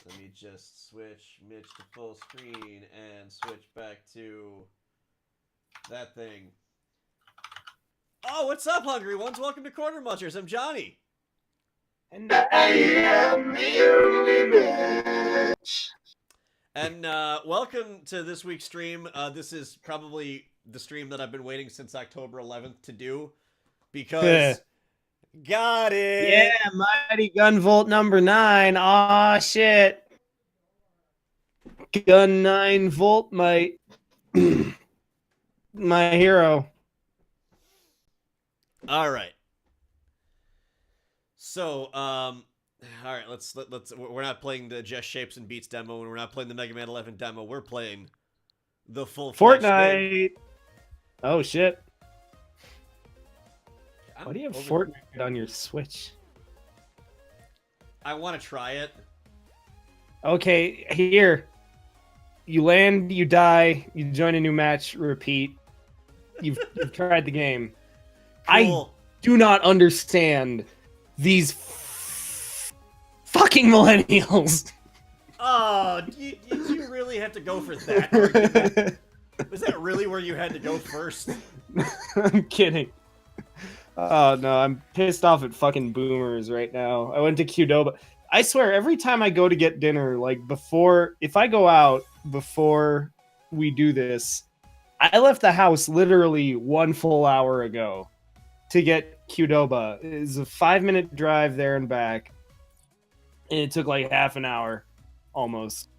Let me just switch Mitch to full screen and switch back to that thing. Oh, what's up, Hungry Ones? Welcome to Corner Munchers. I'm Johnny. And I am the only Mitch. And welcome to this week's stream. This is probably the stream that I've been waiting since October 11th to do because got it. Yeah, Mighty Gunvolt number 9. Aw, shit. Gun 9 Volt, my hero. All right. So, all right, let's we're not playing the Just Shapes and Beats demo, and we're not playing the Mega Man 11 demo. We're playing the full Fortnite. Oh shit. Why do you have Fortnite on your Switch? I want to try it. Okay, here. You land, you die, you join a new match, repeat. You've tried the game. Cool. I do not understand these fucking millennials. Oh, did you really have to go for that? Was that really where you had to go first? I'm kidding. Oh no, I'm pissed off at fucking boomers right now. I went to Qdoba. I swear, every time I go to get dinner, like if I go out before we do this, I left the house literally 1 full hour ago to get Qdoba. It's a 5-minute drive there and back. And it took like half an hour, almost.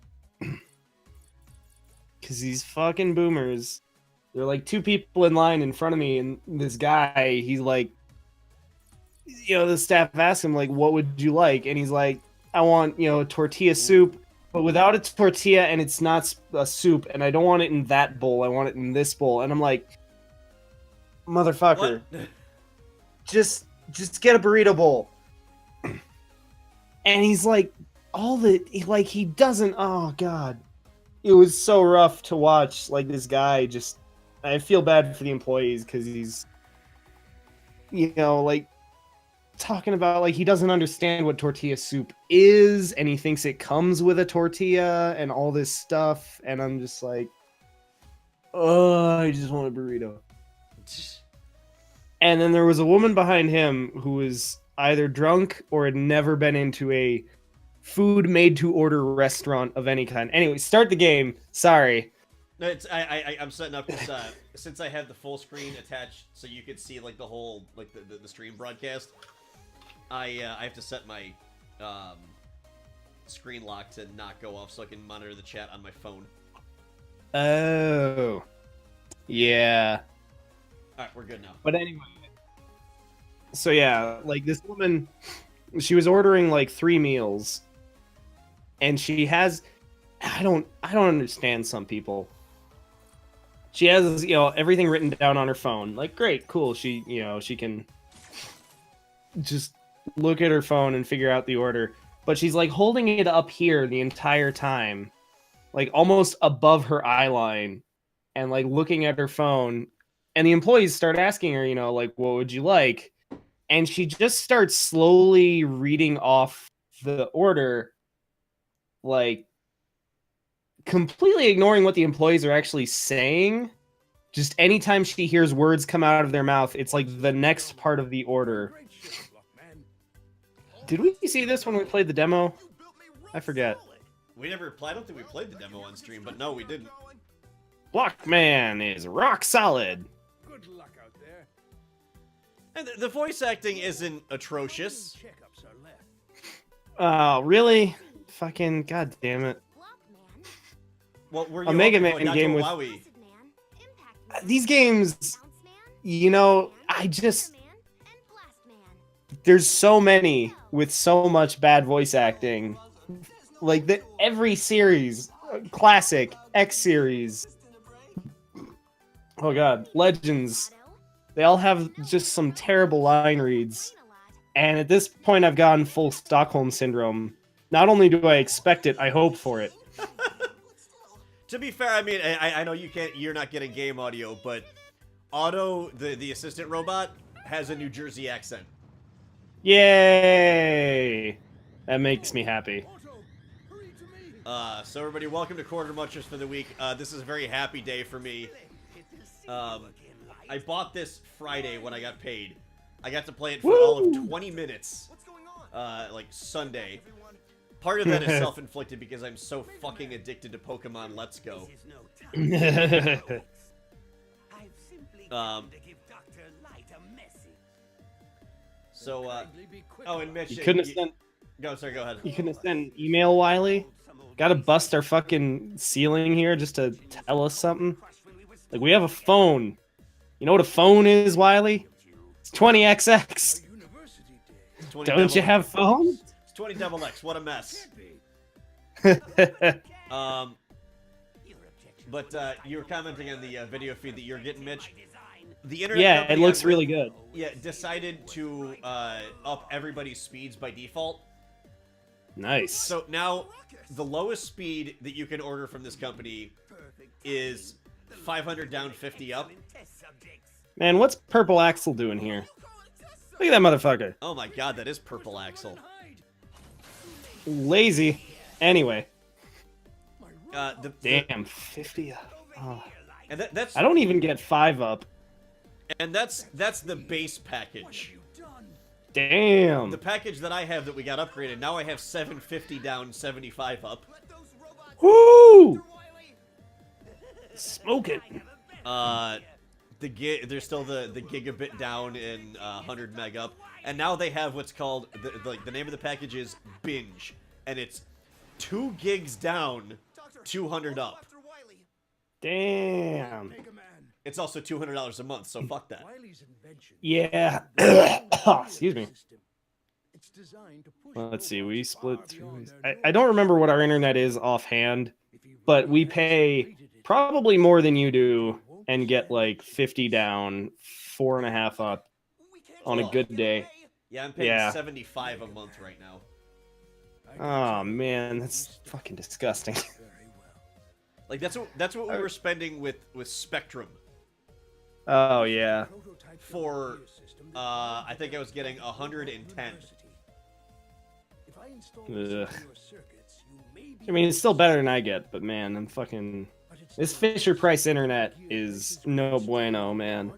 Because these fucking boomers, there are like 2 people in line in front of me, and this guy, he's like, the staff asked him, like, what would you like? And he's like, I want, a tortilla soup, but without a tortilla, and it's not a soup, and I don't want it in that bowl, I want it in this bowl. And I'm like, motherfucker, What? just get a burrito bowl. And he's like, he doesn't, oh god. It was so rough to watch, like, this guy just, I feel bad for the employees, because he's, like, talking about, like, he doesn't understand what tortilla soup is, and he thinks it comes with a tortilla, and all this stuff, and I'm just like, oh, I just want a burrito. And then there was a woman behind him who was either drunk or had never been into a food made to order restaurant of any kind. Anyway, start the game. Sorry. No, I'm setting up this since I have the full screen attached, so you could see like the whole the stream broadcast. I have to set my screen lock to not go off, so I can monitor the chat on my phone. Oh, yeah. All right, we're good now. But anyway, so yeah, like this woman, she was ordering like 3 meals, and she has, I don't understand some people. She has, everything written down on her phone. Like, great, cool. She, she can just look at her phone and figure out the order. But she's like holding it up here the entire time, like almost above her eye line, and like looking at her phone. And the employees start asking her, like, what would you like? And she just starts slowly reading off the order, like completely ignoring what the employees are actually saying. Just anytime she hears words come out of their mouth, it's like the next part of the order. Did we see this when we played the demo? I forget. I don't think we played the demo on stream, but no, we didn't. Blockman is rock solid. Good luck out there. And the voice acting isn't atrocious. Checkups are left. Oh, really? Fucking goddamn it. Well, were you A Mega hoping Man for game with Wowie? these games, there's so many with so much bad voice acting. Like every series, classic, X series. Oh god, Legends. They all have just some terrible line reads. And at this point I've gotten full Stockholm syndrome. Not only do I expect it, I hope for it. To be fair, I mean, I know you're not getting game audio, but Otto, the assistant robot, has a New Jersey accent. Yay! That makes me happy. Otto, hurry So everybody, welcome to Quarter Munchers for the week. This is a very happy day for me. I bought this Friday when I got paid. I got to play it for all of 20 minutes, like Sunday. Part of that is self-inflicted because I'm so fucking addicted to Pokemon Let's Go. So, oh, and Mitch, You couldn't have sent. Go ahead. You couldn't have sent an email, Wiley. Gotta bust our fucking ceiling here just to tell us something. Like, we have a phone. You know what a phone is, Wiley? It's 20XX. It's 20 Don't you have phones? It's 20 double X. What a mess. But you were commenting on the video feed that you're getting, Mitch. The internet Yeah, it company looks really good. Yeah, decided to up everybody's speeds by default. Nice. So now the lowest speed that you can order from this company is 500 down, 50 up. Man, what's Purple Axel doing here? Look at that motherfucker. Oh my god, that is Purple Axel. Lazy. Anyway. Damn, 50 up. Oh. And that's I don't even get 5 up. And that's the base package. Damn. The package that I have that we got upgraded, now I have 750 down, 75 up. Woo! Smoke it. There's still the gigabit down and 100 meg up, and now they have what's called the name of the package is Binge, and it's 2 gigs down, 200 up. Damn. It's also $200 a month, so fuck that. Yeah. Excuse me. Well, let's see. We split through. I don't remember what our internet is offhand, but we pay probably more than you do and get like 50 down, 4.5 up on a good day. Yeah, I'm paying 75 a month right now. Oh man, that's fucking disgusting. Like that's what we were spending with Spectrum. Oh yeah. For I think I was getting 110. Ugh. I mean, it's still better than I get, but man, I'm fucking. This Fisher Price internet is no bueno, man.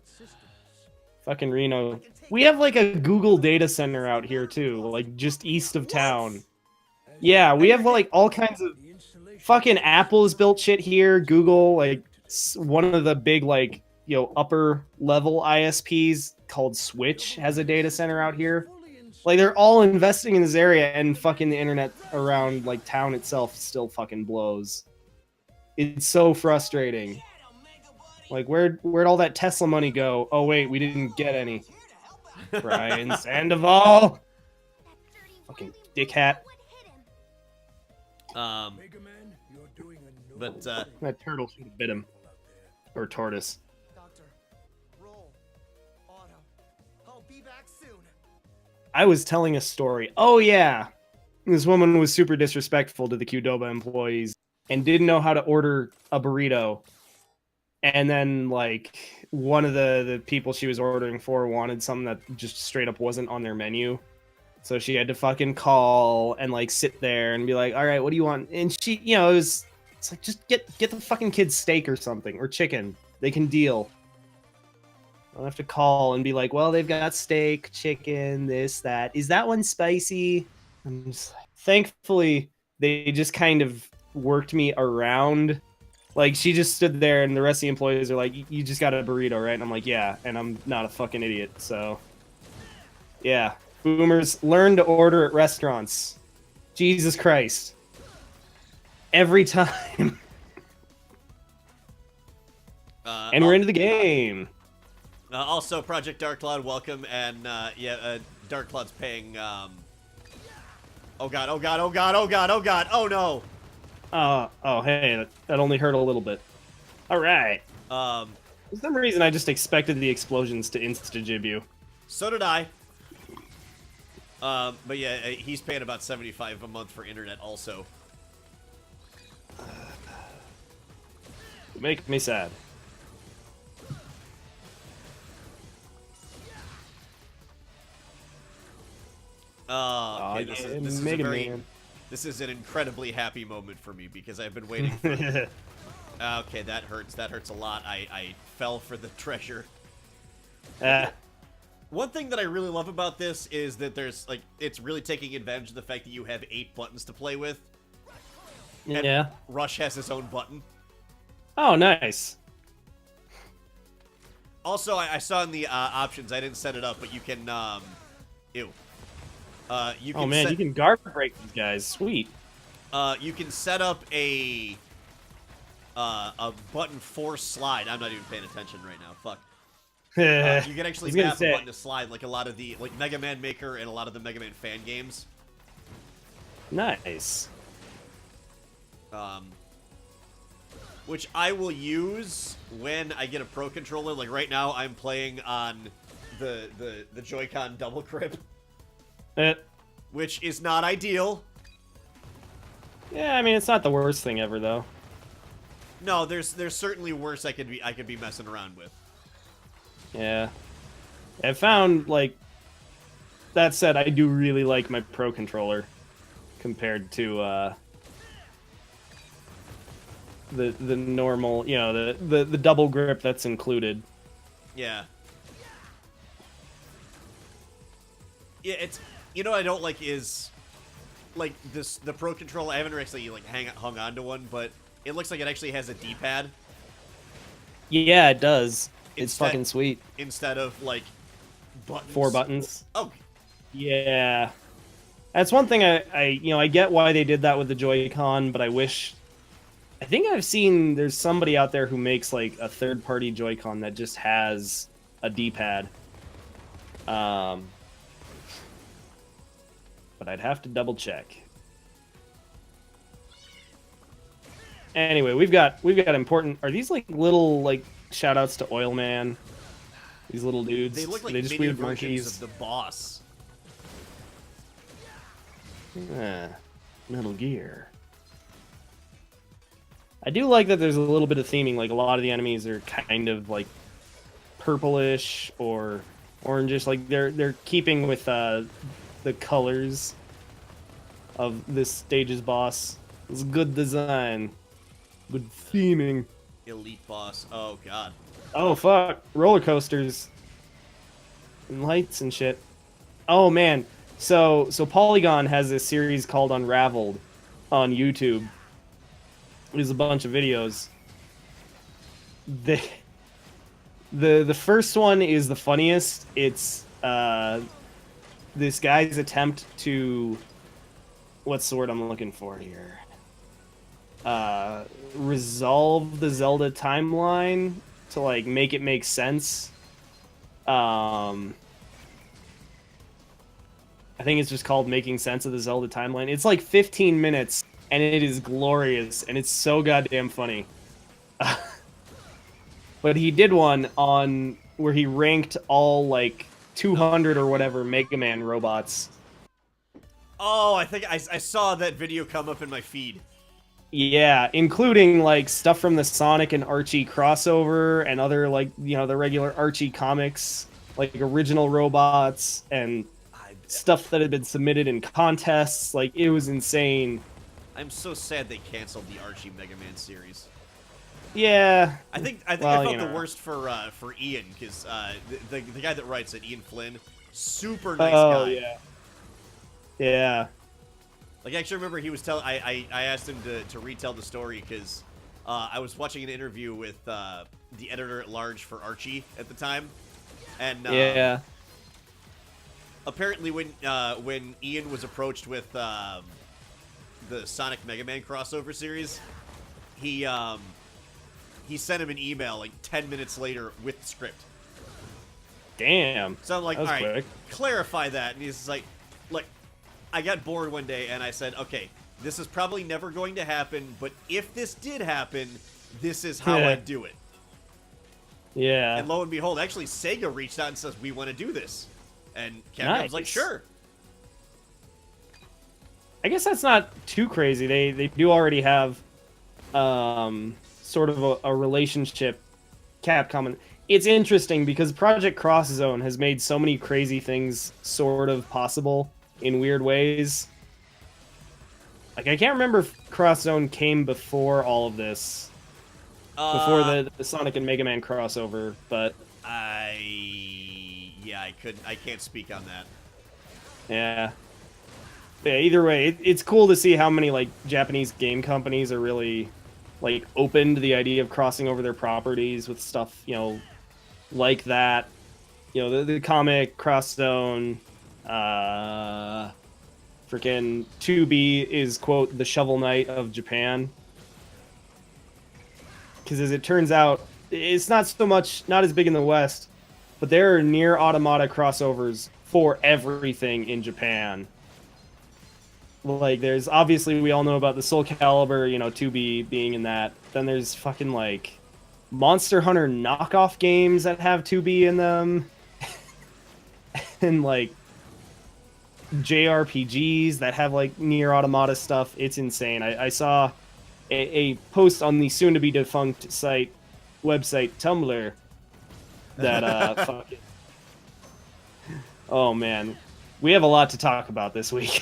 Fucking Reno. We have like a Google data center out here too, like just east of town. Yeah, we have like all kinds of fucking Apple's built shit here. Google, like one of the big like upper level ISPs called Switch has a data center out here. Like they're all investing in this area, and fucking the internet around like town itself still fucking blows. It's so frustrating. Like where'd all that Tesla money go? Oh wait, we didn't get any. Brian Sandoval. Fucking dickhat. But that turtle should have bit him. Or tortoise. I was telling a story. Oh yeah. This woman was super disrespectful to the Qdoba employees and didn't know how to order a burrito. And then like one of the people she was ordering for wanted something that just straight up wasn't on their menu. So she had to fucking call and like sit there and be like, "All right, what do you want?" And she, it's like just get the fucking kids steak or something or chicken. They can deal. I'll have to call and be like, "Well, they've got steak, chicken, this, that. Is that one spicy?" And thankfully, they just kind of worked me around. Like, she just stood there, and the rest of the employees are like, "You just got a burrito, right?" And I'm like, "Yeah," and I'm not a fucking idiot, so... Yeah. Boomers, learn to order at restaurants. Jesus Christ. Every time. And we're into the game. Also, Project Dark Cloud, welcome, and Dark Cloud's paying. Oh god! Oh god! Oh god! Oh god! Oh god! Oh no! Oh hey, that only hurt a little bit. All right. For some reason, I just expected the explosions to insta-jib you. So did I. But yeah, he's paying about 75 a month for internet also. Make me sad. Okay, this is a This is an incredibly happy moment for me because I've been waiting for... Okay, that hurts. That hurts a lot. I fell for the treasure. One thing that I really love about this is that there's, like, it's really taking advantage of the fact that you have 8 buttons to play with. And yeah. Rush has his own button. Oh, nice. Also, I saw in the options, I didn't set it up, but you can, ew. You can Oh man, you can guard break these guys. Sweet. You can set up a button for slide. I'm not even paying attention right now. Fuck. You can actually map a button to slide, like a lot of the Mega Man Maker and a lot of the Mega Man fan games. Nice. Which I will use when I get a Pro Controller. Like right now, I'm playing on the Joy-Con double grip, which is not ideal. Yeah, I mean it's not the worst thing ever though. No, there's certainly worse I could be messing around with. Yeah. I found, like, that said, I do really like my Pro Controller compared to the normal, you know, the double grip that's included. Yeah. Yeah, it's, you know what I don't like is, like, the Pro Controller, I haven't actually, like, hung on to one, but it looks like it actually has a D-pad. Yeah, it does. It's fucking sweet. Instead of, like, buttons. 4 buttons. Oh. Yeah. That's one thing I get why they did that with the Joy-Con, but I think I've seen there's somebody out there who makes, like, a third-party Joy-Con that just has a D-pad. But I'd have to double check. Anyway, we've got important. Are these like little like shout outs to Oil Man? These little dudes. They look like just mini weird versions monkeys of the boss. Metal Gear. I do like that there's a little bit of theming. Like a lot of the enemies are kind of like purplish or orangish. Like they're keeping with the colors of this stage's boss. It's good design. Good theming. Elite boss. Oh, God. Oh, fuck. Roller coasters. And lights and shit. Oh, man. So Polygon has this series called Unraveled on YouTube. There's a bunch of videos. The first one is the funniest. It's this guy's attempt to... What's the word I'm looking for here? Resolve the Zelda timeline to like make it make sense. I think it's just called Making Sense of the Zelda Timeline. It's like 15 minutes and it is glorious and it's so goddamn funny. But he did one on where he ranked all like 200 or whatever Mega Man robots. Oh, I think I saw that video come up in my feed. Yeah, including like stuff from the Sonic and Archie crossover and other like, you know, the regular Archie comics, like original robots and stuff that had been submitted in contests. Like it was insane. I'm so sad they canceled the Archie Mega Man series. Yeah. I think I felt the worst for Ian because the guy that writes it, Ian Flynn, super nice guy. Oh yeah. Yeah. Like, I actually remember he was telling... I asked him to retell the story because I was watching an interview with the editor-at-large for Archie at the time. And yeah. Apparently when Ian was approached with the Sonic Mega Man crossover series, he sent him an email like 10 minutes later with the script. Damn. So I'm like, all right, quick. Clarify that. And he's like, look, I got bored one day and I said, okay, this is probably never going to happen, but if this did happen, this is how I'd do it. Yeah. And lo and behold, actually Sega reached out and says, we want to do this. And Capcom's like, sure. I guess that's not too crazy. They do already have sort of a relationship, Capcom. And it's interesting because Project Cross Zone has made so many crazy things sort of possible in weird ways. Like, I can't remember if Cross Zone came before all of this, before the Sonic and Mega Man crossover, but I can't speak on that. yeah. Yeah, either way, it's cool to see how many, like, Japanese game companies are really, like, open to the idea of crossing over their properties with stuff, you know, like that. You know, the comic, Cross Zone, freaking 2B is, quote, the Shovel Knight of Japan. Because as it turns out, it's not so much, not as big in the West, but there are near automata crossovers for everything in Japan. Like, there's, obviously, we all know about the Soul Calibur, you know, 2B being in that. Then there's fucking, like, Monster Hunter knockoff games that have 2B in them. And, like, JRPGs that have, like, near automata stuff. It's insane. I saw a post on the soon-to-be defunct website Tumblr that, fucking... Oh, man. We have a lot to talk about this week.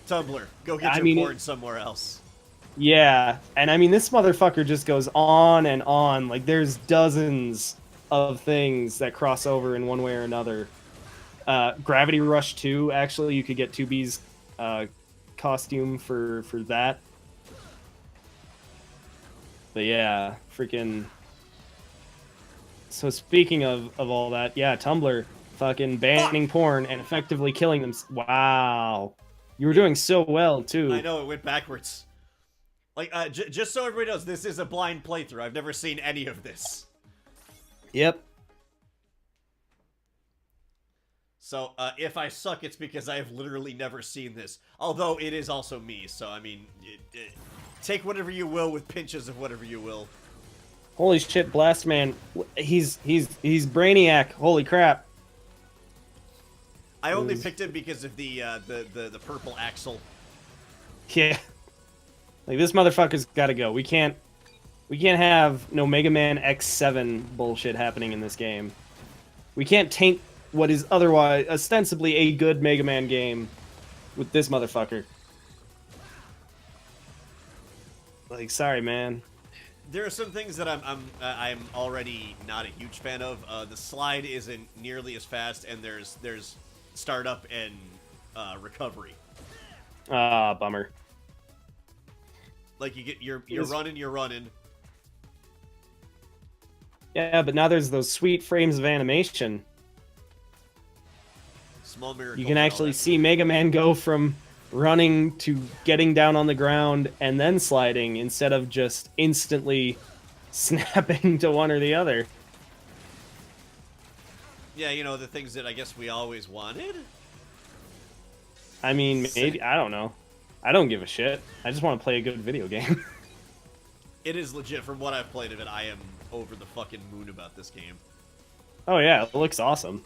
Tumblr, go get your porn somewhere else. Yeah, and I mean, this motherfucker just goes on and on. Like, there's dozens of things that cross over in one way or another. Gravity Rush 2, actually, you could get 2B's costume for that. But yeah, freaking... So speaking of all that, yeah, Tumblr fucking banning porn and effectively killing them. Wow. You were doing so well, too. I know, it went backwards. Like, just so everybody knows, this is a blind playthrough. I've never seen any of this. Yep. So, if I suck, it's because I have literally never seen this. Although, it is also me, so, I mean, take whatever you will with pinches of whatever you will. Holy shit, Blast Man. He's Brainiac. Holy crap. I only picked him because of the purple axle. Yeah. Like, this motherfucker's gotta go. We can't have no Mega Man X7 bullshit happening in this game. We can't taint what is otherwise ostensibly a good Mega Man game with this motherfucker. Like, sorry, man. There are some things that I'm already not a huge fan of. The slide isn't nearly as fast, and there's startup and recovery. Ah, bummer. Like, you're running. Yeah, but now there's those sweet frames of animation. Small miracle. You can actually see Mega Man go from running to getting down on the ground and then sliding instead of just instantly snapping to one or the other. Yeah, you know, the things that I guess we always wanted? I mean, maybe, I don't know. I don't give a shit. I just want to play a good video game. It is legit. From what I've played of it, I am over the fucking moon about this game. Oh yeah, it looks awesome.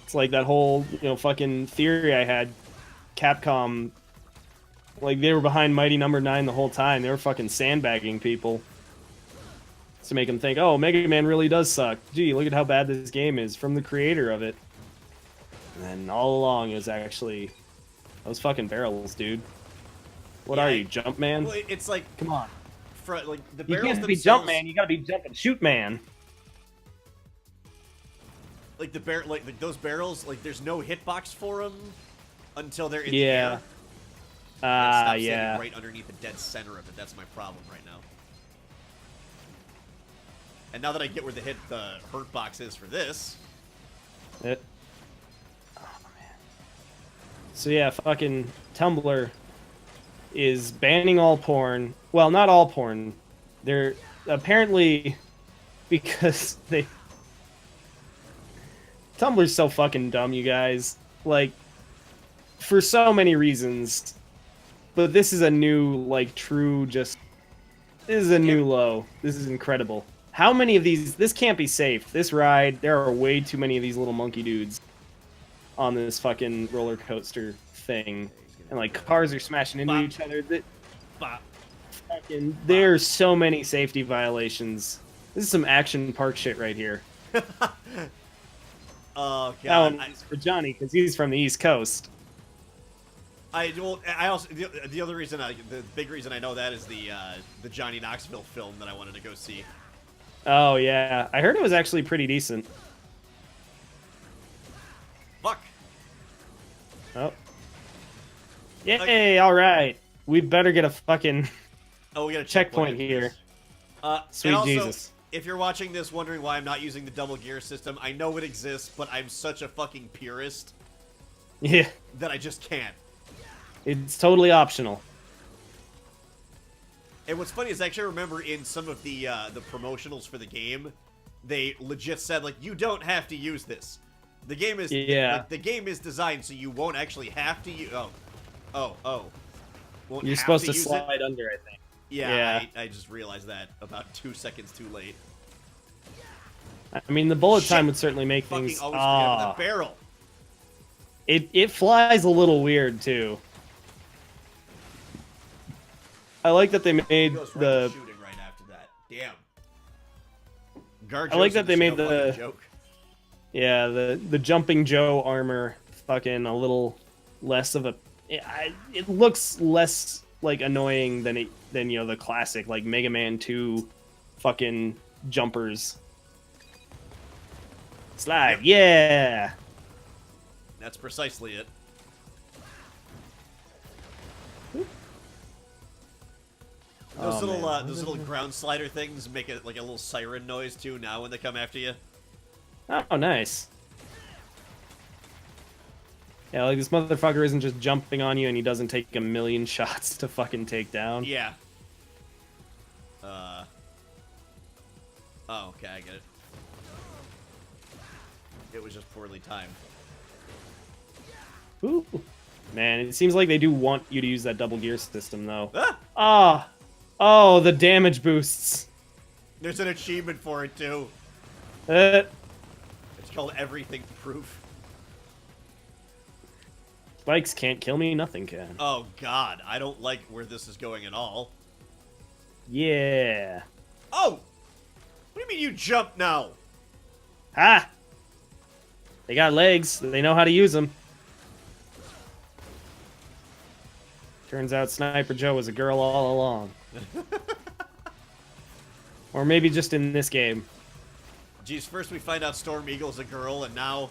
It's like that whole, you know, fucking theory I had. Capcom, like, they were behind Mighty Number 9 the whole time. They were fucking sandbagging people to make them think, oh, Mega Man really does suck. Gee, look at how bad this game is from the creator of it. And then all along it was actually those fucking barrels, dude. What are you, Jumpman? Well, it's like, come on. Like, the You barrels can't be themselves, Jumpman, you gotta be Jump and Shoot Man. like those barrels, like, there's no hitbox for them until they're in Yeah. the air. Yeah. Right underneath the dead center of it. That's my problem right now. And now that I get where the hurt box is for this. Oh, man. So yeah, fucking Tumblr is banning all porn. Well, not all porn. They're apparently because they Tumblr's so fucking dumb, you guys. Like, for so many reasons. But this is a new, like, true just... This is a new low. This is incredible. How many of these... This can't be safe. This ride, there are way too many of these little monkey dudes on this fucking roller coaster thing. And, like, cars are smashing into each other. Fucking, there's so many safety violations. This is some action park shit right here. Oh, God. That one is for Johnny, because he's from the East Coast. I also the other reason the big reason I know that is the Johnny Knoxville film that I wanted to go see. Oh yeah, I heard it was actually pretty decent. Fuck. Oh. Yay! All right, we better get a fucking Oh, we got a checkpoint after here. this. Sweet and also, Jesus. If you're watching this wondering why I'm not using the double gear system, I know it exists, but I'm such a fucking purist Yeah, that I just can't. it's totally optional. And what's funny is I actually remember in some of the promotionals for the game, they legit said like, you don't have to use this. The game is the game is designed so you won't actually have to use. Oh. Won't You're have supposed to use slide it. under, I think. Yeah. I just realized that about 2 seconds too late. I mean, the bullet Shit. time would certainly make Fucking things. always forget about the barrel. It flies a little weird too. I like that they made He goes right to the. shooting right after that. Damn. Guard I like Joseph that they is made no fucking the- joke. Yeah, the jumping Joe armor fucking a little less of a. It looks less like annoying than the classic like Mega Man 2 fucking jumpers. Slide, yeah. That's precisely it. Those Oh, little man. those little ground slider things make it like a little siren noise too now when they come after you. Oh, nice. Yeah, like this motherfucker isn't just jumping on you and he doesn't take a million shots to fucking take down. Yeah. Oh, okay, I get it. It was just poorly timed. Ooh. Man, it seems like they do want you to use that double gear system, though. Ah! Ah! Oh, the damage boosts. There's an achievement for it too. Uh, It's called Everything Proof. spikes can't kill me, nothing can. Oh god, I don't like where this is going at all. Yeah. Oh! What do you mean you jump now? Ha! They got legs. They know how to use them. Turns out Sniper Joe was a girl all along. Or maybe just in this game. Geez, first we find out Storm Eagle's a girl, and now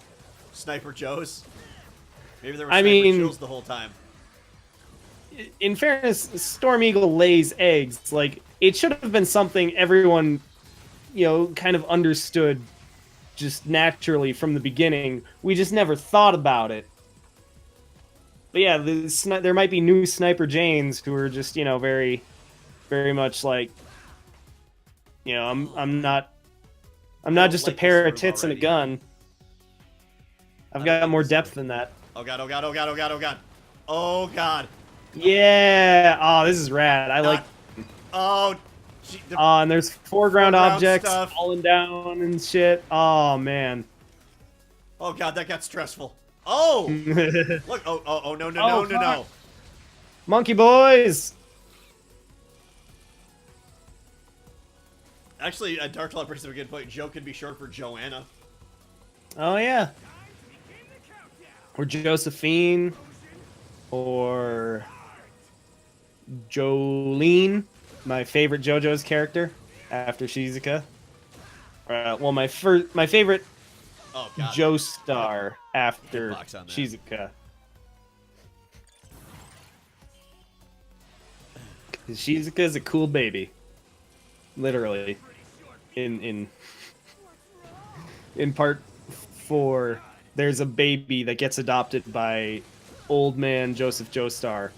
Sniper Joe's. Maybe there were I Sniper mean- Joes the whole time. In fairness, Storm Eagle lays eggs. Like, it should have been something everyone, kind of understood just naturally from the beginning. We just never thought about it. But yeah, there might be new Sniper Janes who are just, very, very much like, I'm not just a like pair this of sort of tits and a already. gun. I've I got don't like more this depth already. than that. Oh god, oh god, oh god, oh god, oh god. Oh god. Yeah! Oh, this is rad. I like. Oh, gee, And there's foreground Foreground objects stuff. falling down and shit. Oh man. oh god, that got stressful. Oh! Look, oh, no, no, Oh, no, no, no. fuck. Monkey boys. Actually, Dark Claw brings up a good point. Joe could be short for Joanna. Oh yeah. Or Josephine. Or Jolene, my favorite JoJo's character after Shizuka. Well, my favorite Oh god. Joestar after Hitbox on that. Shizuka. 'Cause Shizuka is a cool baby, literally. In part 4, there's a baby that gets adopted by old man Joseph Joestar.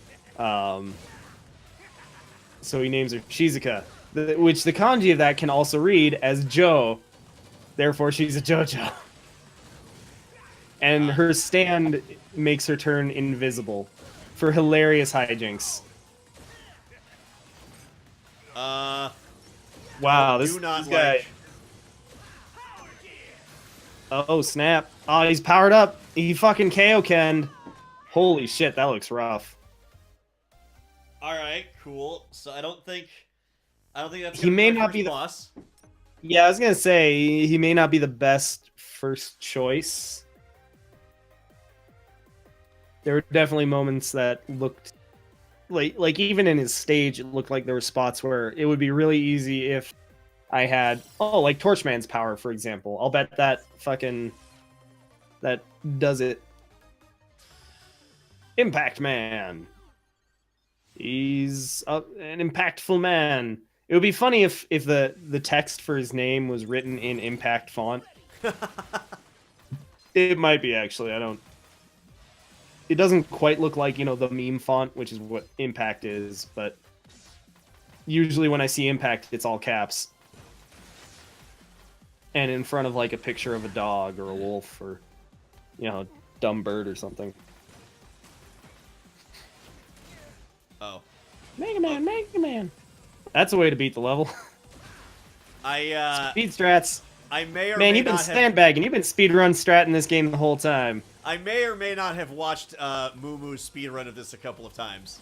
So he names her Shizuka, which the kanji of that can also read as Joe. Therefore, she's a JoJo. And her stand makes her turn invisible for hilarious hijinks. Wow, do this not guy. like. Oh snap! Oh, he's powered up. He fucking KO Kenned. Holy shit, that looks rough. All right, cool. So I don't think that's. He gonna may be our not first be the- boss. Yeah, I was gonna say he may not be the best first choice. there were definitely moments that looked like even in his stage, it looked like there were spots where it would be really easy if I had like Torchman's power, for example. I'll bet that that does it. Impact Man. He's an impactful man. It would be funny if the text for his name was written in Impact font. It might be, actually. I don't. It doesn't quite look like, the meme font, which is what Impact is, but usually when I see Impact, it's all caps. And in front of like a picture of a dog or a wolf or, dumb bird or something. Oh. Mega Man, Mega Man. That's a way to beat the level. Speed strats. I may or Man, may you've been not have... sandbagging. You've been speedrun stratting this game the whole time. I may or may not have watched Moo Moo's speedrun of this a couple of times.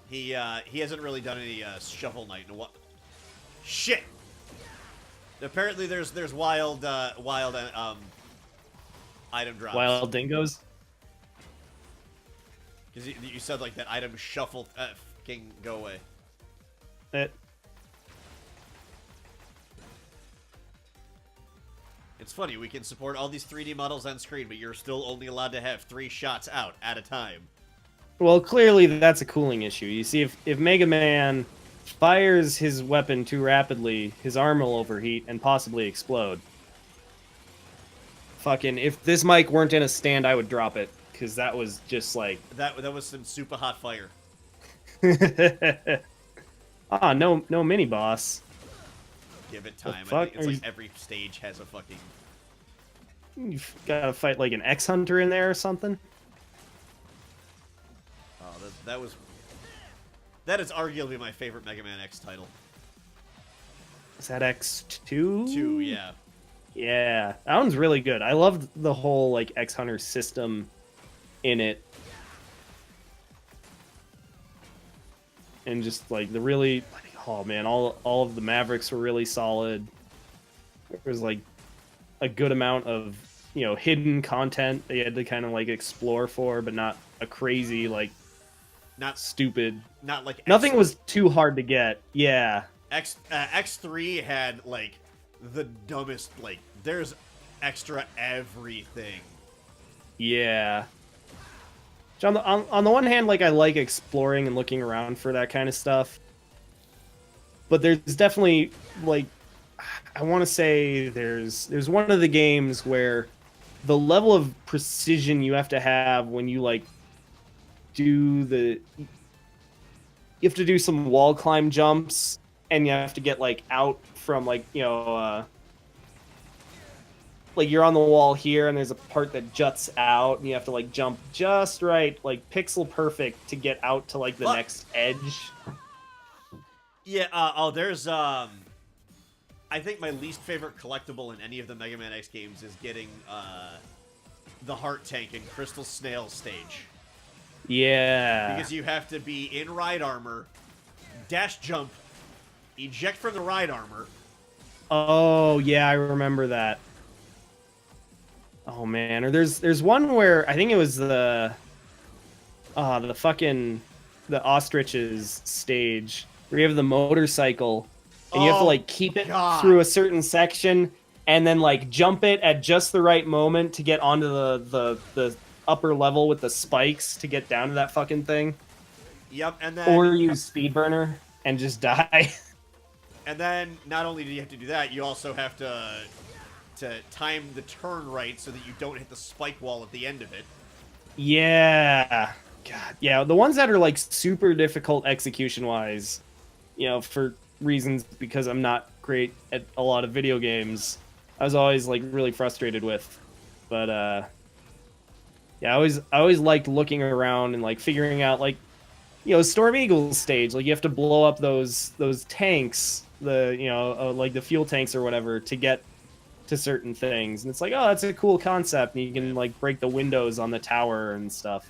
He hasn't really done any Shovel Knight in a while. Shit! Apparently there's wild item drops. Wild dingoes? Because you said like that item shuffle fucking go away. It's funny, we can support all these 3D models on screen, but you're still only allowed to have 3 shots out at a time. Well, clearly that's a cooling issue. You see, if Mega Man fires his weapon too rapidly, his arm will overheat and possibly explode. Fucking, if this mic weren't in a stand, I would drop it, because that was just like... That was some super hot fire. No mini boss. Give it time. The fuck? I think it's like every stage has a fucking... You've got to fight like an X-Hunter in there or something? Oh, that is arguably my favorite Mega Man X title. Is that X2? 2, yeah. Yeah, that one's really good. I loved the whole like X-Hunter system in it. And just like the really... Oh man, all of the Mavericks were really solid. There was like a good amount of, hidden content that you had to kind of like explore for, but not a crazy like not stupid. Not like nothing was too hard to get. Yeah. X3 had like the dumbest, like there's extra everything. Yeah. On the one hand, like I like exploring and looking around for that kind of stuff. But there's definitely, like, I want to say there's one of the games where the level of precision you have to have when you, like, you have to do some wall climb jumps, and you have to get, like, out from, like, like, you're on the wall here, and there's a part that juts out, and you have to, like, jump just right, like, pixel perfect to get out to, like, the next edge. Yeah, there's, I think my least favorite collectible in any of the Mega Man X games is getting, the Heart Tank in Crystal Snail's stage. Yeah. Because you have to be in ride armor, dash jump, eject from the ride armor. Oh, yeah, I remember that. Oh, man. Or there's one where, I think it was the Ostrich's stage, where you have the motorcycle, and you have to, like, keep it through a certain section, and then, like, jump it at just the right moment to get onto the upper level with the spikes to get down to that fucking thing. Yep, and then... Or use Speedburner and just die. And then, not only do you have to do that, you also have to time the turn right so that you don't hit the spike wall at the end of it. Yeah. God, yeah, the ones that are, like, super difficult execution-wise... for reasons because I'm not great at a lot of video games, I was always like really frustrated with. But yeah, I always liked looking around and like figuring out like Storm Eagle's stage, like you have to blow up those tanks, the like the fuel tanks or whatever to get to certain things, and it's like, oh, that's a cool concept, and you can like break the windows on the tower and stuff.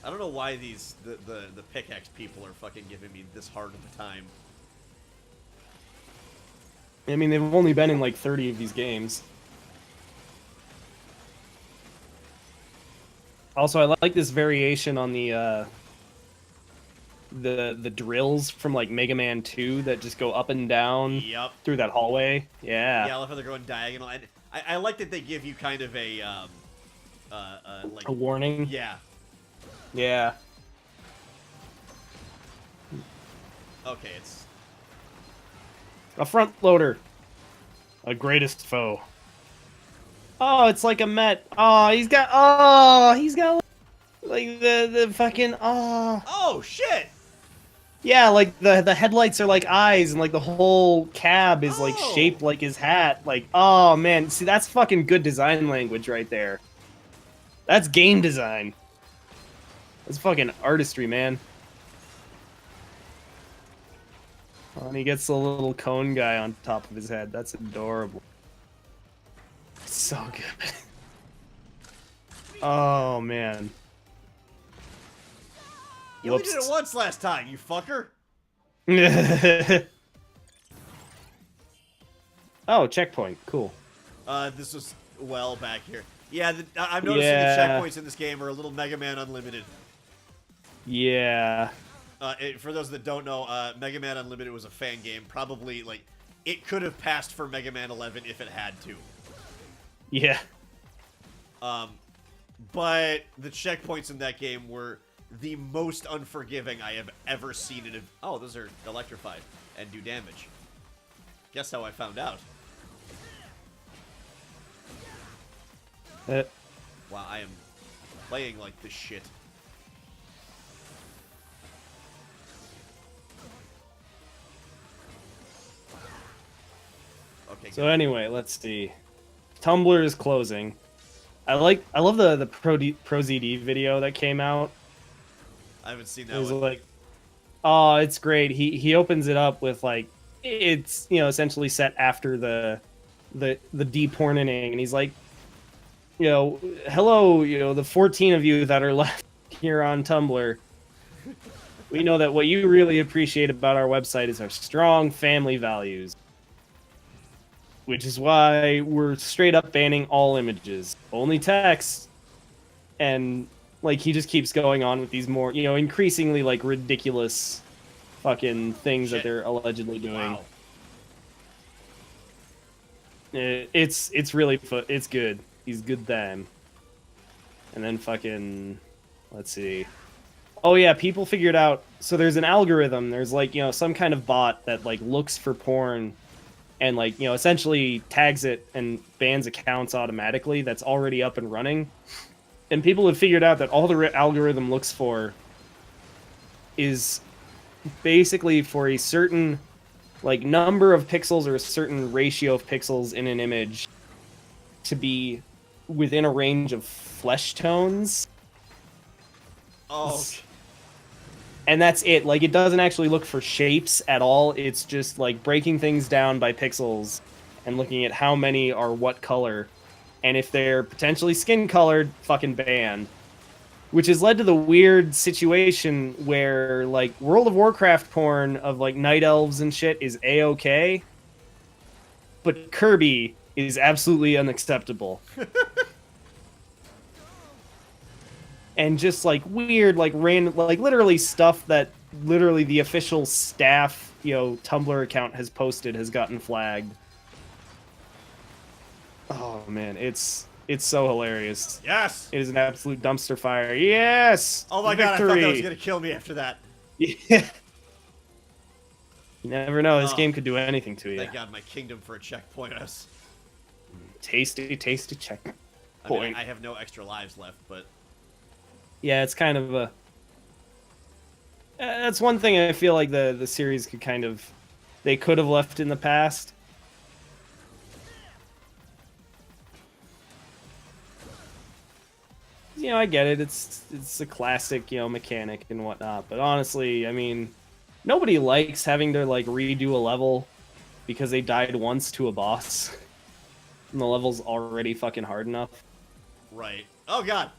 I don't know why the pickaxe people are fucking giving me this hard of a time. I mean, they've only been in like 30 of these games. Also, I like this variation on the drills from like Mega Man 2 that just go up and down Yep. through that hallway. Yeah. Yeah, I love how they're going diagonal. I like that they give you kind of a like A warning. yeah. Yeah. Okay, it's A front loader. A greatest foe. Oh, it's like a Met. Oh, he's got like the fucking oh shit. yeah, like the headlights are like eyes and like the whole cab is like Oh. shaped like his hat. Like, oh man, see that's fucking good design language right there. That's game design. That's fucking artistry, man. Oh, and he gets the little cone guy on top of his head. That's adorable. So good. Oh man. You only did it once last time, you fucker. Oh, checkpoint. Cool. This was well back here. Yeah, I'm noticing Yeah. the checkpoints in this game are a little Mega Man Unlimited. Yeah. For those that don't know, Mega Man Unlimited was a fan game. Probably, like, it could have passed for Mega Man 11 if it had to. Yeah. But the checkpoints in that game were the most unforgiving I have ever seen in a... Oh, those are electrified and do damage. Guess how I found out. Wow, I am playing like this shit. Okay, So anyway, let's see. Tumblr is closing. I love the Pro ZD video that came out. I haven't seen It that was one. like, oh, it's great. He opens it up with like, it's essentially set after the deporning, and he's like, hello, the 14 of you that are left here on Tumblr. We know that what you really appreciate about our website is our strong family values. Which is why we're straight up banning all images. Only text. And, like, he just keeps going on with these more, increasingly, like, ridiculous fucking things that Shit. they're allegedly doing. Wow. It's really it's good. He's good then. And then fucking, let's see. Oh yeah, people figured out, so there's an algorithm, there's like, some kind of bot that like looks for porn and like, essentially tags it and bans accounts automatically that's already up and running. And people have figured out that all the algorithm looks for is basically for a certain like number of pixels or a certain ratio of pixels in an image to be within a range of flesh tones. Oh, And that's it. Like, it doesn't actually look for shapes at all. It's just, like, breaking things down by pixels and looking at how many are what color. And if they're potentially skin-colored, fucking banned. Which has led to the weird situation where, like, World of Warcraft porn of, like, night elves and shit is A-okay. But Kirby is absolutely unacceptable. And just like weird, like random, like literally stuff that literally the official staff, Tumblr account has posted has gotten flagged. Oh man, it's so hilarious. yes! It is an absolute dumpster fire. Yes. Oh my god, I thought that was gonna kill me after that. Yeah. You never know. This Oh. game could do anything to you. Thank god, my kingdom for a checkpoint. Tasty, tasty checkpoint. I mean, I have no extra lives left, but Yeah, it's kind of a. That's one thing I feel like the series could kind of, they could have left in the past. I get it. It's a classic, mechanic and whatnot. But honestly, I mean, nobody likes having to like redo a level because they died once to a boss, and the level's already fucking hard enough. right. Oh god!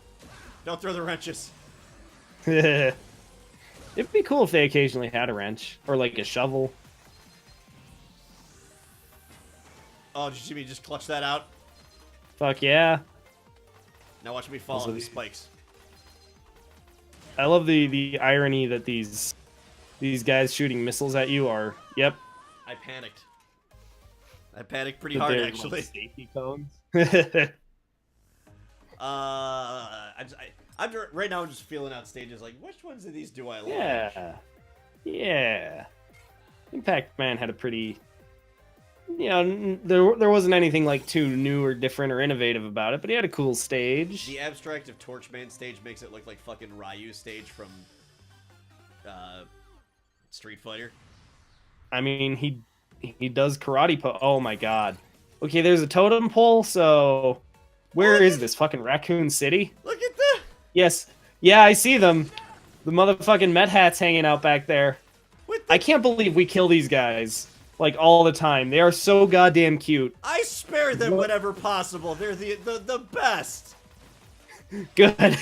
Don't throw the wrenches. It'd be cool if they occasionally had a wrench or like a shovel. Oh, did you see me just clutch that out? Fuck yeah. Now watch me fall Also on these the- spikes. I love the irony that these guys shooting missiles at you are, yep. I panicked. I panicked pretty that hard, they're, like, actually. safety cones. Right now I'm just feeling out stages like, which ones of these do I like? Yeah. Yeah. Impact Man had a pretty... You know, there wasn't anything like too new or different or innovative about it, but he had a cool stage. The abstract of Torchman stage makes it look like fucking Ryu stage from Street Fighter. I mean, he does karate oh my god. Okay, there's a totem pole, so... Where is this? Fucking Raccoon City? Look at that! Yes. Yeah, I see them. The motherfucking Met Hats hanging out back there. I can't believe we kill these guys. Like, all the time. They are so goddamn cute. I spare them whenever possible. They're the best. Good.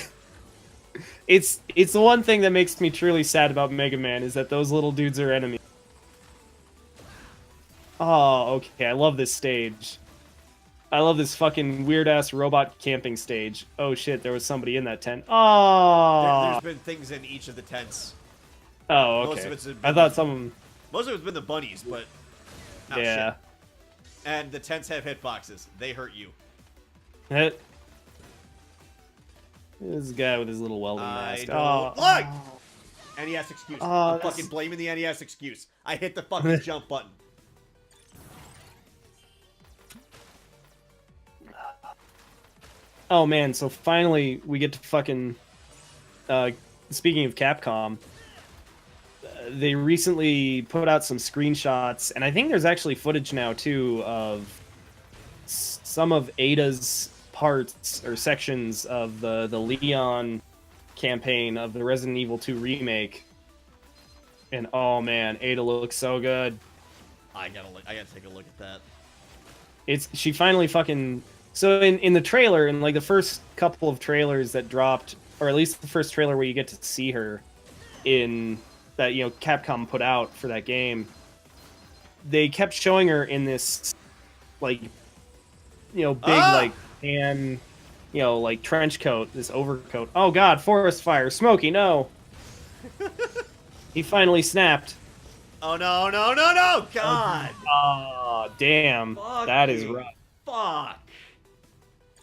It's the one thing that makes me truly sad about Mega Man is that those little dudes are enemies. Oh, okay. I love this stage. I love this fucking weird-ass robot camping stage. Oh, shit. There was somebody in that tent. Oh! There's been things in each of the tents. Oh, Most okay. of it's been- I thought some... Most of it's been the bunnies, but... Oh, yeah. shit. And the tents have hitboxes. They hurt you. This guy with his little welding I mask. don't Oh. like! NES excuse. Oh, I'm that's- fucking blaming the NES excuse. I hit the fucking jump button. Oh man, so finally we get to fucking... speaking of Capcom, they recently put out some screenshots, and I think there's actually footage now too of some of Ada's parts or sections of the Leon campaign of the Resident Evil 2 remake. And oh man, Ada looks so good. I gotta take a look at that. She finally fucking... So in the trailer, in like the first couple of trailers that dropped, or at least the first trailer where you get to see her in that, you know, Capcom put out for that game, they kept showing her in this, like, you know, big, like, tan, you know, like, trench coat, this overcoat. Oh god, forest fire, Smokey, no! He finally snapped. Oh no, no, no, no! God! Oh, damn. Fuck That is me. rough. Fuck!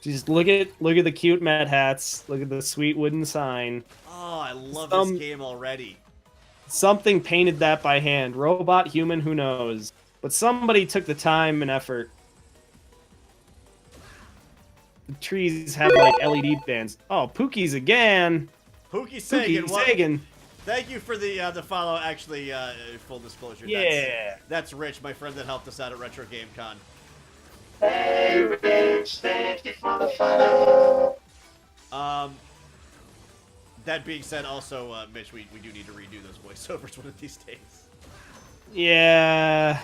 Just look at the cute Mad Hats. Look at the sweet wooden sign. Oh, I love Some- this game already. Something painted that by hand. Robot, human, who knows? But somebody took the time and effort. The trees have like LED bands. Oh, Pookie's again. Pookie Sagan, Pookie Sagan. Thank you for the follow. Actually, full disclosure. Yeah. That's Rich, my friend that helped us out at Retro Game Con. Hey, Rich, thank you for the follow. That being said, also, Mitch, we do need to redo those voiceovers one of these days. Yeah.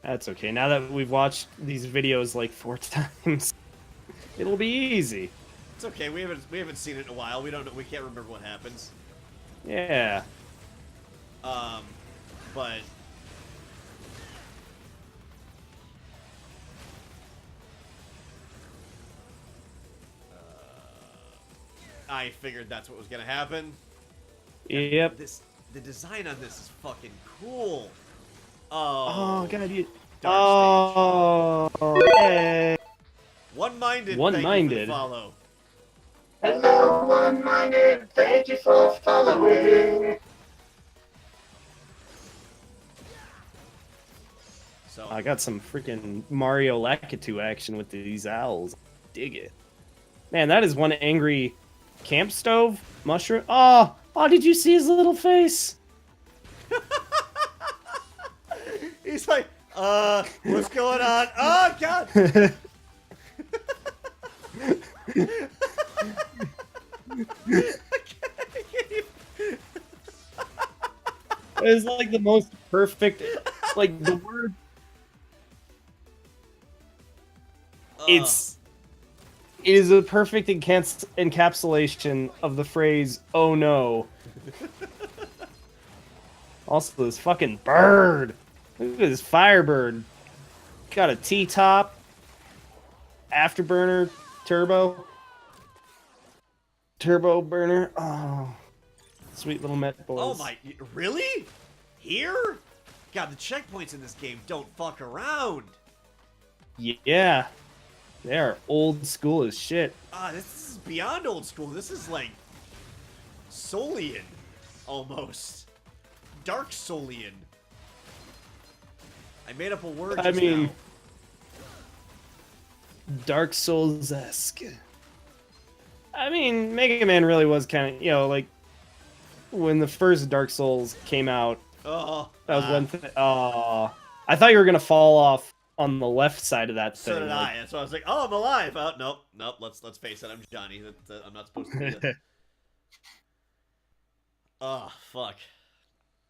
That's okay. Now that we've watched these videos like 4 times, it'll be easy. It's okay. We haven't seen it in a while. We don't know. We can't remember what happens. Yeah. But I figured that's what was gonna happen. Yep. The design on this is fucking cool. Oh, God, you... Dark Oh, hey. One-minded. One-minded. Thank you for the follow. Hello, one-minded, thank you for following. So I got some freaking Mario Lakitu action with these owls. Dig it. Man, that is one angry camp stove mushroom. Oh, did you see his little face? he's like, what's going on? Oh God! It's like the most perfect, like the word. It is a perfect encapsulation of the phrase "oh no." Also, this fucking bird. Look at this Firebird. Got a T-top, afterburner, turbo burner. Oh, sweet little Met boys. Oh my, really? Here? God, the checkpoints in this game don't fuck around. Yeah, they are old school as shit. This is beyond old school. This is like Solian, almost. Dark Solian. I made up a word I just mean, now. Dark Souls-esque. I mean, Mega Man really was kind of, like, when the first Dark Souls came out, Oh, that was one thing. I thought you were going to fall off on the left side of that thing. so did I. So I was like, oh, I'm alive. Oh, nope. Let's face it. I'm Johnny. I'm not supposed to do that. Oh, fuck.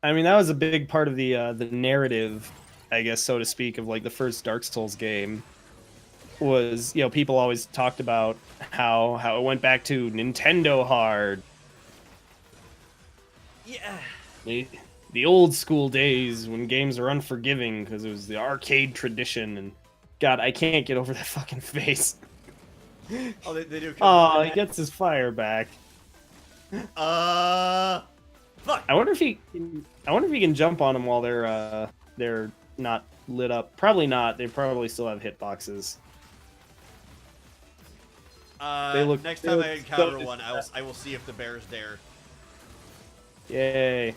I mean, that was a big part of the narrative, I guess, so to speak, of like the first Dark Souls game. Was, people always talked about how it went back to Nintendo hard. Yeah. The old school days when games were unforgiving because it was the arcade tradition, and God, I can't get over that fucking face. Oh, they do. Oh, he gets his fire back. Fuck. I wonder if he can jump on them while they're not lit up. Probably not. They probably still have hitboxes. Next time I so encounter one, I will see if the bear's there. Yay.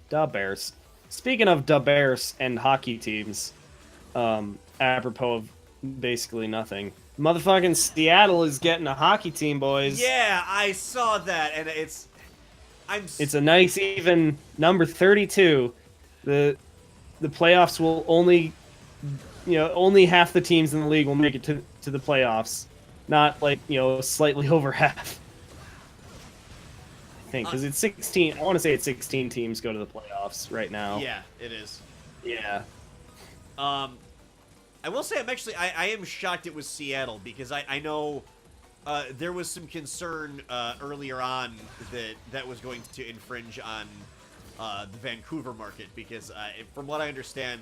Da Bears. Speaking of Da Bears and hockey teams, apropos of basically nothing, motherfucking Seattle is getting a hockey team, boys. Yeah, I saw that, and it's a nice even number 32. The playoffs will only half the teams in the league will make it to the playoffs, not like slightly over half. I think because it's 16. I want to say it's 16 teams go to the playoffs right now. Yeah, it is. Yeah. I will say I am shocked it was Seattle because I know there was some concern earlier on that was going to infringe on the Vancouver market because from what I understand,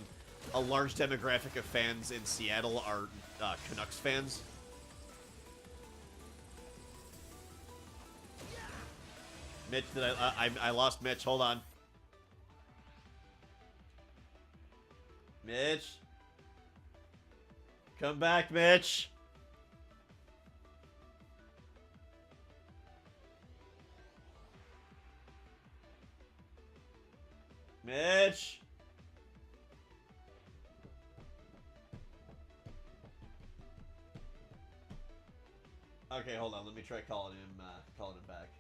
a large demographic of fans in Seattle are Canucks fans. Mitch, I lost Mitch. Hold on. Mitch. Come back, Mitch. Mitch. Okay, hold on. Let me try calling him back.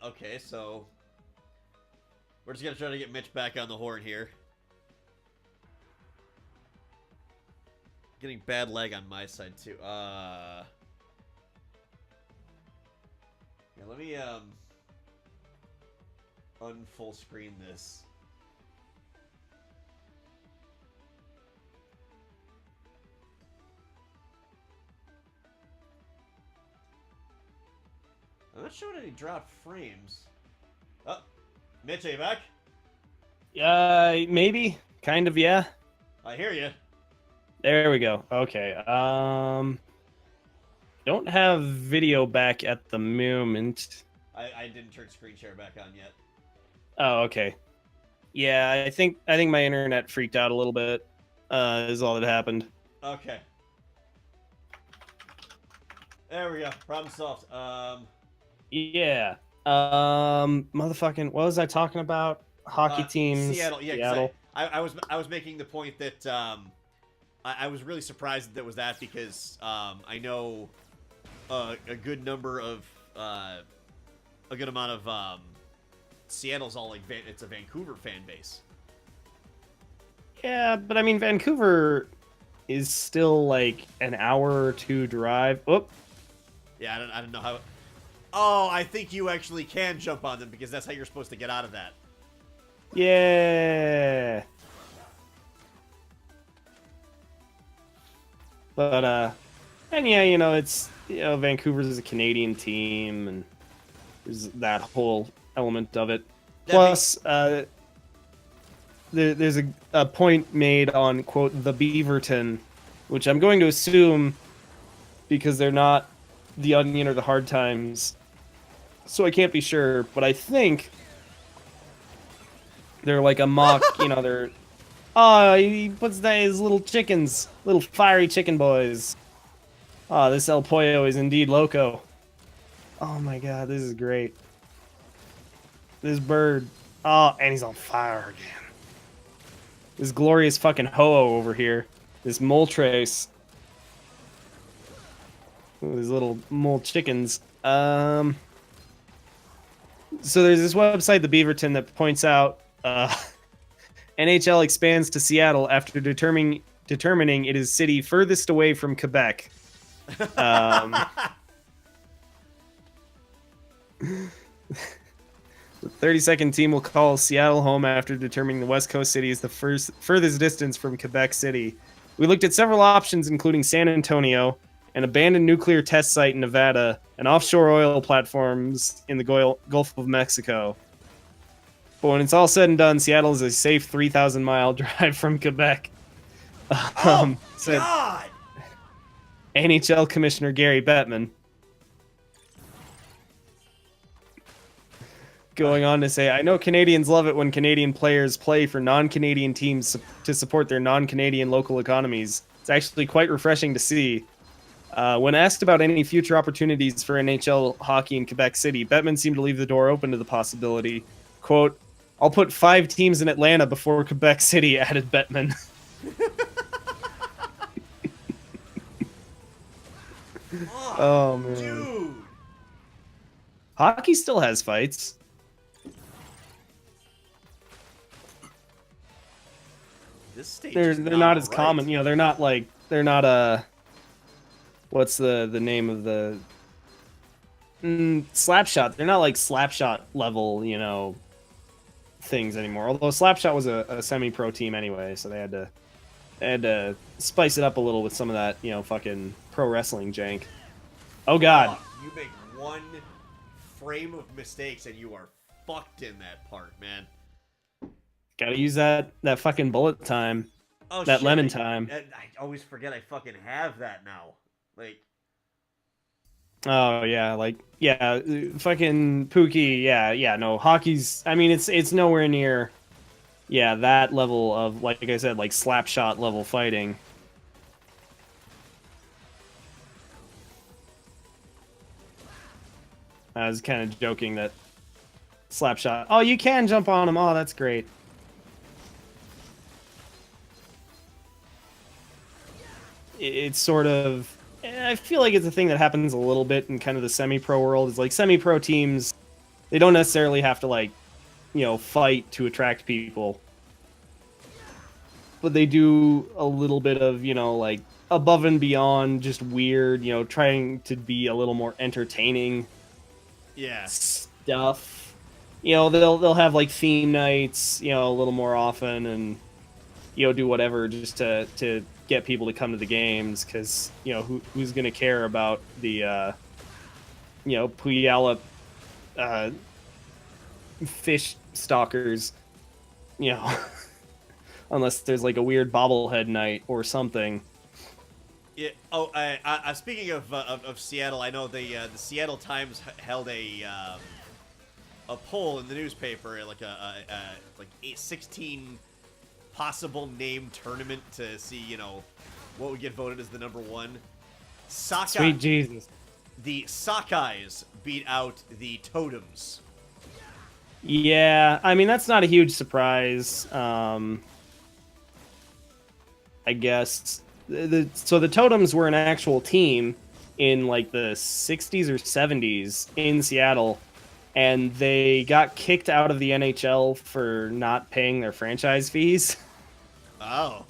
Okay, so we're just gonna try to get Mitch back on the horn here. Getting bad lag on my side too. Yeah, let me unfull screen this. I'm not showing any dropped frames. Oh, Mitch, are you back? Maybe. Kind of, yeah. I hear you. There we go. Okay. Don't have video back at the moment. I didn't turn screen share back on yet. Oh, okay. Yeah, I think my internet freaked out a little bit. Is all that happened. Okay. There we go. Problem solved. Yeah. Motherfucking, what was I talking about? Hockey teams. Seattle. Yeah. Seattle. I was making the point that I was really surprised that was that because I know a good number of a good amount of Seattle's all like it's a Vancouver fan base. Yeah, but I mean Vancouver is still like an hour or two drive. Oop. Yeah, I don't know how. Oh, I think you actually can jump on them because that's how you're supposed to get out of that. Yeah. But and yeah, you know, it's Vancouver's is a Canadian team, and there's that whole element of it. Plus, there's a point made on quote the Beaverton, which I'm going to assume because they're not the Onion or the Hard Times, so I can't be sure, but I think they're like a mock, they're... Oh, he puts that his little chickens, little fiery chicken boys. Oh, this El Pollo is indeed loco. Oh my god, this is great. This bird. Oh, and he's on fire again. This glorious fucking Ho-Oh over here. This Moltres. These little mole chickens. So there's this website, the Beaverton, that points out NHL expands to Seattle after determining it is city furthest away from Quebec. The 32nd team will call Seattle home after determining the West Coast city is the furthest distance from Quebec City. We looked at several options, including San Antonio, an abandoned nuclear test site in Nevada, and offshore oil platforms in the Gulf of Mexico. But when it's all said and done, Seattle is a safe 3,000-mile drive from Quebec. Said God! NHL Commissioner Gary Bettman. Going on to say, I know Canadians love it when Canadian players play for non-Canadian teams to support their non-Canadian local economies. It's actually quite refreshing to see. When asked about any future opportunities for NHL hockey in Quebec City, Bettman seemed to leave the door open to the possibility. Quote, I'll put 5 teams in Atlanta before Quebec City, added Bettman. Oh, man. Dude! Hockey still has fights. This stage They're is not as right. common. They're not like... They're not, what's the name of the... Slapshot. They're not like Slapshot level, things anymore. Although Slapshot was a semi-pro team anyway, so they had to spice it up a little with some of that, fucking pro wrestling jank. Oh god. You make one frame of mistakes and you are fucked in that part, man. Gotta use that fucking bullet time. Oh, that shit, lemon time. I always forget I fucking have that now. Like, Oh yeah, fucking Pookie, yeah, no, hockey's, I mean, it's nowhere near, that level of, like I said, like Slapshot level fighting. I was kind of joking that Slapshot, oh, you can jump on him, oh, that's great. It's sort of, I feel like it's a thing that happens a little bit in kind of the semi-pro world. Is like semi-pro teams, they don't necessarily have to fight to attract people, but they do a little bit of above and beyond just weird, trying to be a little more entertaining. yeah. Stuff. They'll have like theme nights, a little more often, and do whatever just to get people to come to the games, because who's gonna care about the Puyallup fish stalkers, unless there's like a weird bobblehead night or something. Yeah. Oh, speaking of Seattle, I know the Seattle Times held a poll in the newspaper, like a 16 possible name tournament to see, what would get voted as the number one. Sweet Jesus. The Sockeyes beat out the Totems. Yeah, I mean, that's not a huge surprise. I guess. So the Totems were an actual team in like the 60s or 70s in Seattle, and they got kicked out of the NHL for not paying their franchise fees. Oh.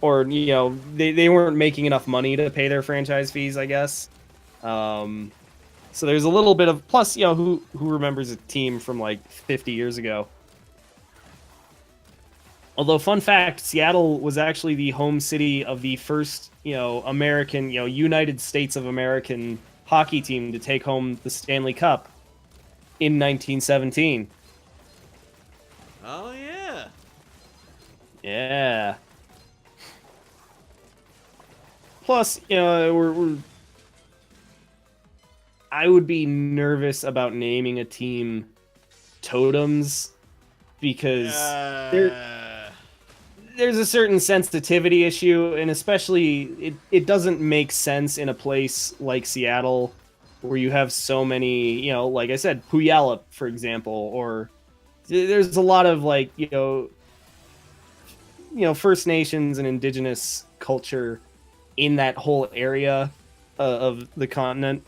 Or, they weren't making enough money to pay their franchise fees, I guess. So there's a little bit of... Plus, who remembers a team from, 50 years ago? Although, fun fact, Seattle was actually the home city of the first, American, United States of American hockey team to take home the Stanley Cup in 1917. Oh yeah. Yeah. Plus, we're I would be nervous about naming a team Totems because there's a certain sensitivity issue, and especially it doesn't make sense in a place like Seattle where you have so many, like I said, Puyallup, for example, or there's a lot of like, First Nations and Indigenous culture in that whole area of the continent.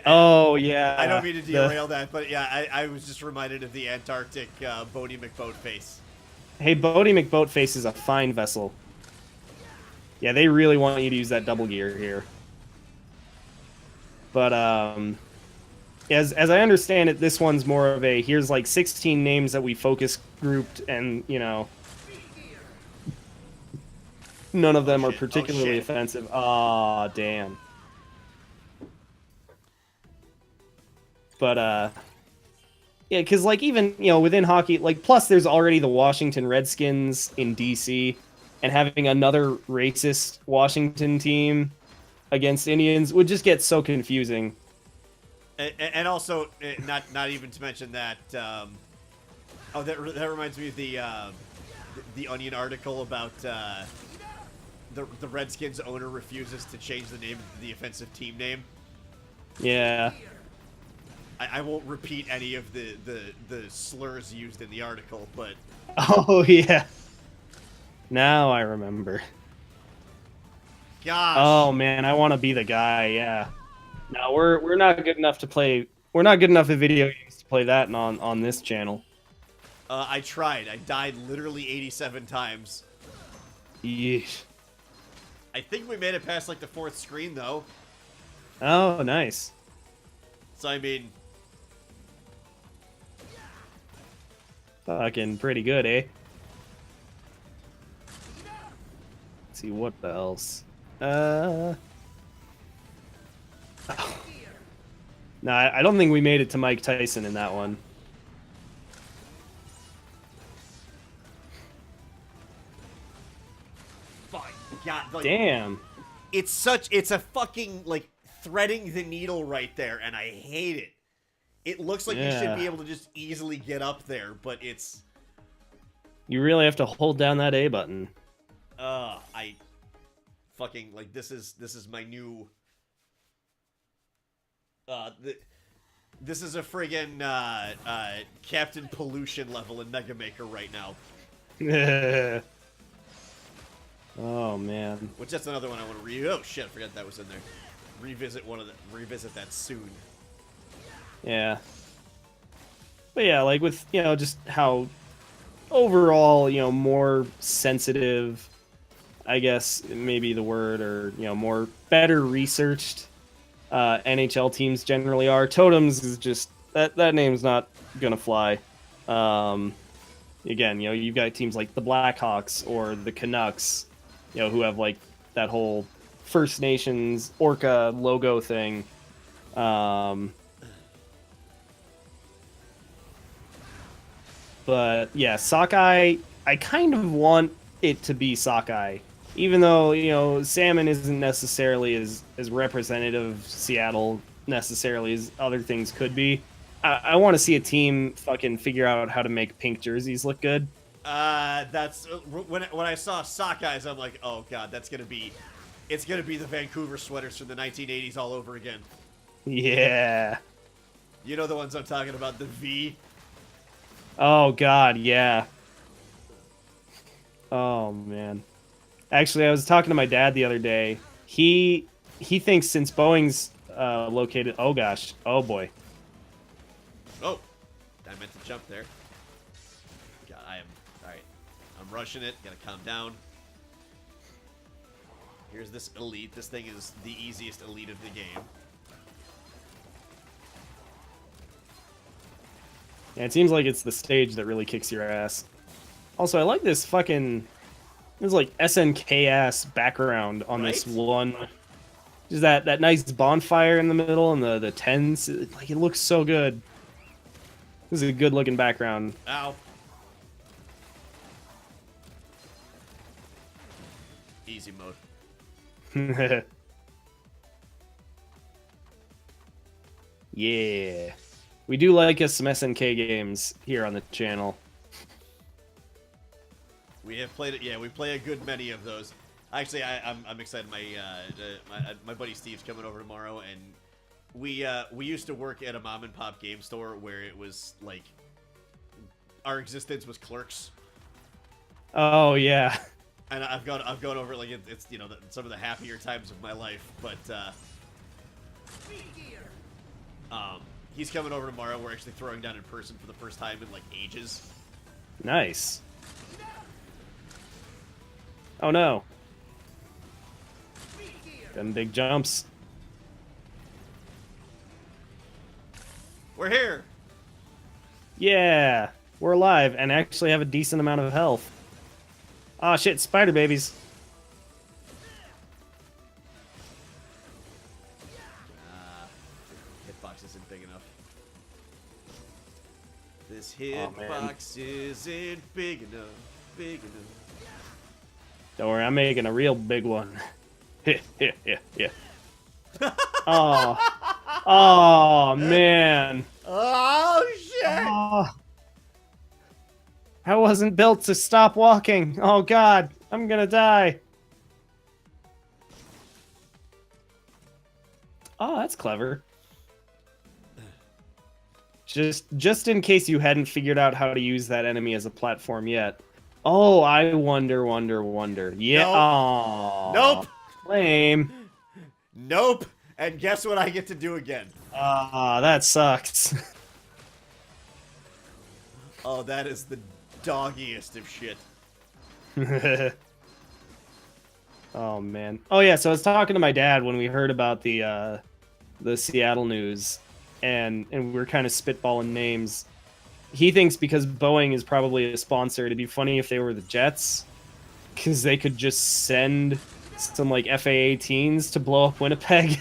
Oh yeah. I don't mean to derail that, but yeah, I was just reminded of the Antarctic Bodie McBoatface. Hey, Bodie McBoatface is a fine vessel. Yeah, they really want you to use that double gear here. But as I understand it, this one's more of a here's like 16 names that we focus grouped, and none of them are particularly offensive. Aw, damn. But yeah, because like even within hockey, like plus there's already the Washington Redskins in DC, and having another racist Washington team against Indians would just get so confusing. And also, not even to mention that. Oh, that reminds me of the Onion article about the Redskins owner refuses to change the name of the offensive team name. Yeah. I won't repeat any of the slurs used in the article, but... Oh, yeah. Now I remember. Gosh. Oh, man, I want to be the guy, yeah. No, we're not good enough to play... We're not good enough at video games to play that on this channel. I tried. I died literally 87 times. Yeesh. I think we made it past, like, the 4th screen, though. Oh, nice. So, I mean... Fucking pretty good, eh? Let's see, what else? No, I don't think we made it to Mike Tyson in that one. Fuck. God, like, damn. It's a fucking, like, threading the needle right there, and I hate it. It looks like you should be able to just easily get up there, but it's... You really have to hold down that A button. I fucking, like, this is my new... This is a friggin' Captain Pollution level in Mega Maker right now. Oh, man. Which, that's another one I want to oh, shit, I forgot that was in there. Revisit that soon. Yeah. But yeah, like with, just how overall, more sensitive, I guess maybe the word, or, more better researched NHL teams generally are. Totems is just, that name's not gonna fly. Again, you've got teams like the Blackhawks or the Canucks, who have like that whole First Nations Orca logo thing. But yeah, Sockeye, I kind of want it to be Sockeye. Even though, Salmon isn't necessarily as representative of Seattle necessarily as other things could be. I want to see a team fucking figure out how to make pink jerseys look good. That's when I saw Sockeyes, I'm like, oh god, it's gonna be the Vancouver sweaters from the 1980s all over again. Yeah. You know the ones I'm talking about, the V. Oh god, yeah. Oh man. Actually, I was talking to my dad the other day. He thinks since Boeing's located... Oh gosh. Oh boy. Oh, I meant to jump there. God, alright. I'm rushing it. Gotta calm down. Here's this elite. This thing is the easiest elite of the game. And it seems like it's the stage that really kicks your ass. Also, I like this fucking... There's like SNK ass background on this Right? one. Just that nice bonfire in the middle and the tents. Like, it looks so good. This is a good looking background. Ow. Easy mode. Yeah. We do like us some SNK games here on the channel. We have played it. Yeah, we play a good many of those. Actually, I'm excited. My buddy Steve's coming over tomorrow, and we used to work at a mom and pop game store where it was like our existence was Clerks. Oh, yeah. And I've gone over like it's you know some of the happier times of my life, but he's coming over tomorrow. We're actually throwing down in person for the first time in like ages. Nice. Oh, no. Them big jumps. We're here. Yeah. We're alive and actually have a decent amount of health. Aw, shit, spider babies. Hitbox isn't big enough. This man. hitbox isn't big enough. Big enough. Don't worry, I'm making a real big one. Yeah. Oh. Oh, man. Oh shit! Oh. I wasn't built to stop walking. Oh, God. I'm gonna die. Oh, that's clever. Just in case you hadn't figured out how to use that enemy as a platform yet. Oh, I wonder. Yeah. Nope. Aw. Nope. Lame. Nope. And guess what I get to do again? Ah, that sucks. Oh, that is the doggiest of shit. Oh, man. Oh, yeah, so I was talking to my dad when we heard about the Seattle news, and we were kind of spitballing names. He thinks because Boeing is probably a sponsor, it'd be funny if they were the Jets, because they could just send some, like, FA-18s to blow up Winnipeg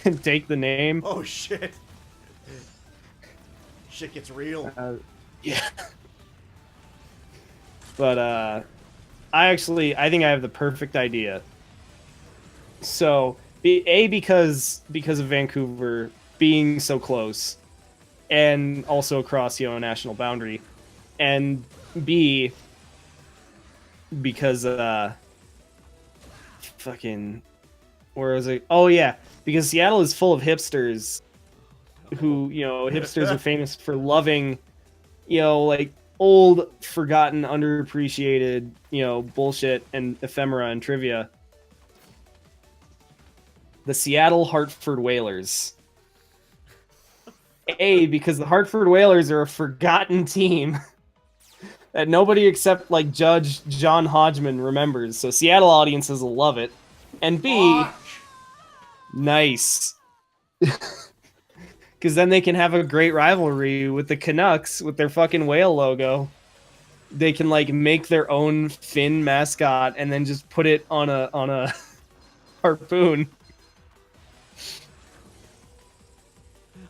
and take the name. Oh shit. Shit gets real. Yeah. But, I think I have the perfect idea. So, because of Vancouver being so close, and also across, a national boundary, and B, because, fucking, where was it? Oh, yeah, because Seattle is full of hipsters who, hipsters are famous for loving, like, old, forgotten, underappreciated, bullshit and ephemera and trivia. The Seattle Hartford Whalers. Because the Hartford Whalers are a forgotten team that nobody except, like, Judge John Hodgman remembers. So Seattle audiences will love it. And B, nice. Because then they can have a great rivalry with the Canucks with their fucking whale logo. They can, like, make their own fin mascot and then just put it on a harpoon.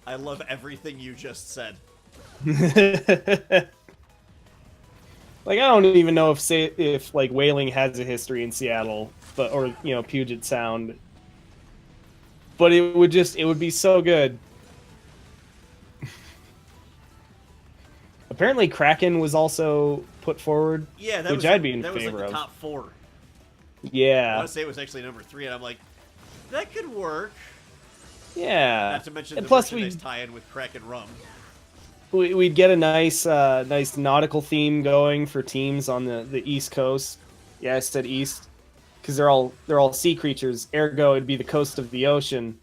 I love everything you just said. Like, I don't even know if like whaling has a history in Seattle, or Puget Sound. But it would be so good. Apparently, Kraken was also put forward. Yeah, which I'd be in that was favor like the of. top 4. I Yeah, want to say it was actually number 3, and I'm like, that could work. yeah. Not to mention And the plus merchandise tie-in with Kraken Rum. we'd get a nice nautical theme going for teams on the East Coast. Yeah, I said East because they're all sea creatures. Ergo, it'd be the coast of the ocean.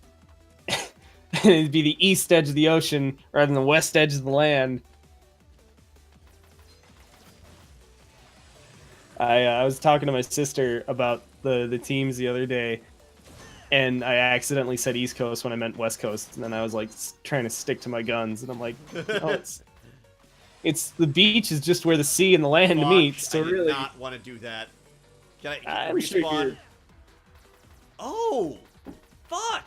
It'd be the east edge of the ocean rather than the west edge of the land. I was talking to my sister about the teams the other day, and I accidentally said East Coast when I meant West Coast, and then I was like trying to stick to my guns, and I'm like, no, It's the beach is just where the sea and the land Fuck, meet. So I did really, not want to do that. Can I I'm sure respawn? you're- Oh, fuck.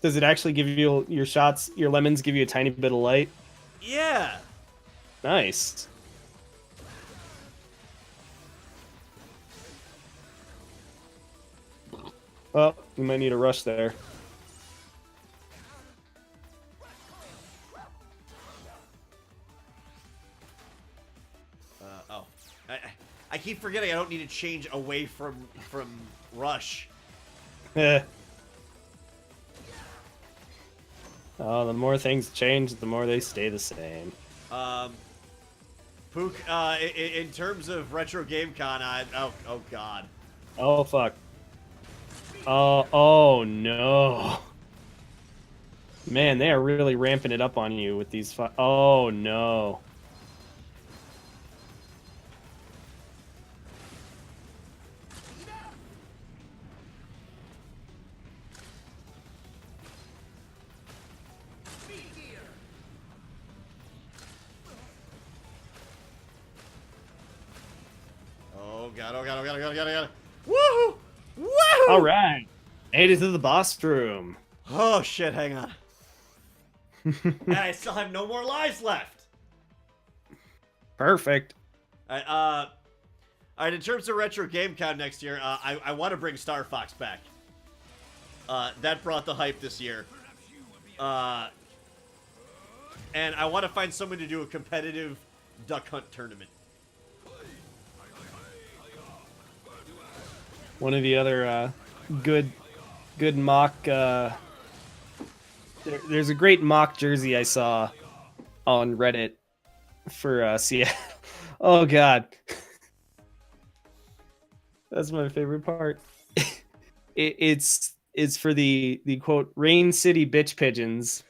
does it actually give you your shots? Your lemons give you a tiny bit of light. Yeah. Nice. Well, you might need a rush there. Oh, I keep forgetting I don't need to change away from rush. Eh. Oh, the more things change, the more they stay the same. Pook, in terms of retro game con, oh god. Oh fuck. Oh no. Man, they are really ramping it up on you with these. Oh no. Oh god, oh god, oh god, oh god, oh god, oh god. Woohoo! Woohoo! All right, made it to the boss room. Oh shit, hang on. And I still have no more lives left. Perfect. Alright, alright, in terms of retro game con next year, I want to bring Star Fox back. That brought the hype this year. And I want to find someone to do a competitive duck hunt tournament. One of the other good mock. There's a great mock jersey I saw on Reddit for Seattle. Oh god, that's my favorite part. It's for the quote Rain City bitch pigeons.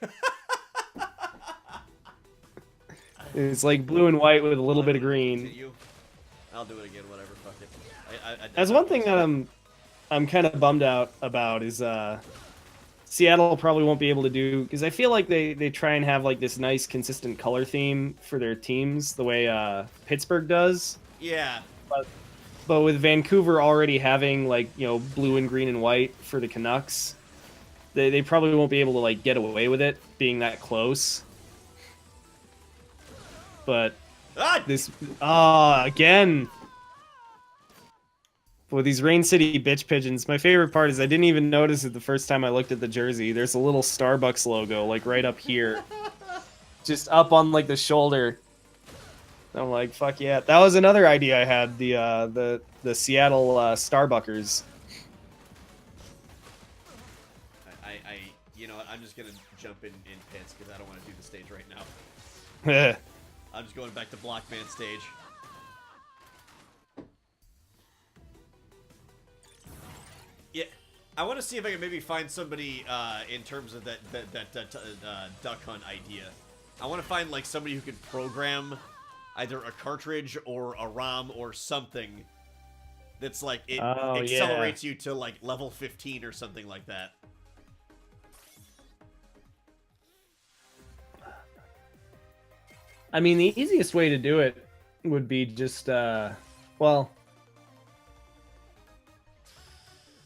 It's like blue and white with a little bit of green. Continue. I'll do it again, whatever, fuck it. That's one thing that I'm kind of bummed out about is Seattle probably won't be able to do, because I feel like they try and have like this nice consistent color theme for their teams the way Pittsburgh does. Yeah. But with Vancouver already having like, you know, blue and green and white for the Canucks, they probably won't be able to like get away with it being that close. But this again with these Rain City bitch pigeons, my favorite part is I didn't even notice it the first time I looked at the jersey. There's a little Starbucks logo like right up here, just up on like the shoulder. I'm like, fuck yeah! That was another idea I had. The Seattle Starbuckers. You know what? I'm just gonna jump in pits because I don't want to do the stage right now. I'm just going back to Blockman stage. Yeah, I want to see if I can maybe find somebody in terms of that duck hunt idea. I want to find like somebody who could program either a cartridge or a ROM or something that's like it accelerates you to like level 15 or something like that. I mean, the easiest way to do it would be just, well...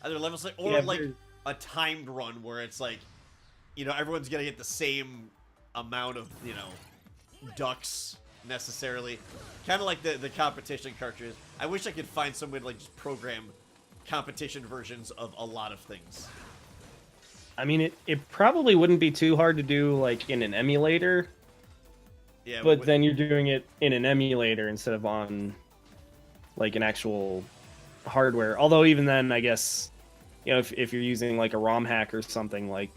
Either level select or Yeah, like a timed run where it's like, you know, everyone's gonna get the same amount of, you know, ducks necessarily. Kind of like the competition cartridges. I wish I could find some way to like just program competition versions of a lot of things. I mean, it probably wouldn't be too hard to do like in an emulator. Yeah, but then you're doing it in an emulator instead of on like an actual hardware. Although even then, I guess, you know, if you're using like a ROM hack or something, like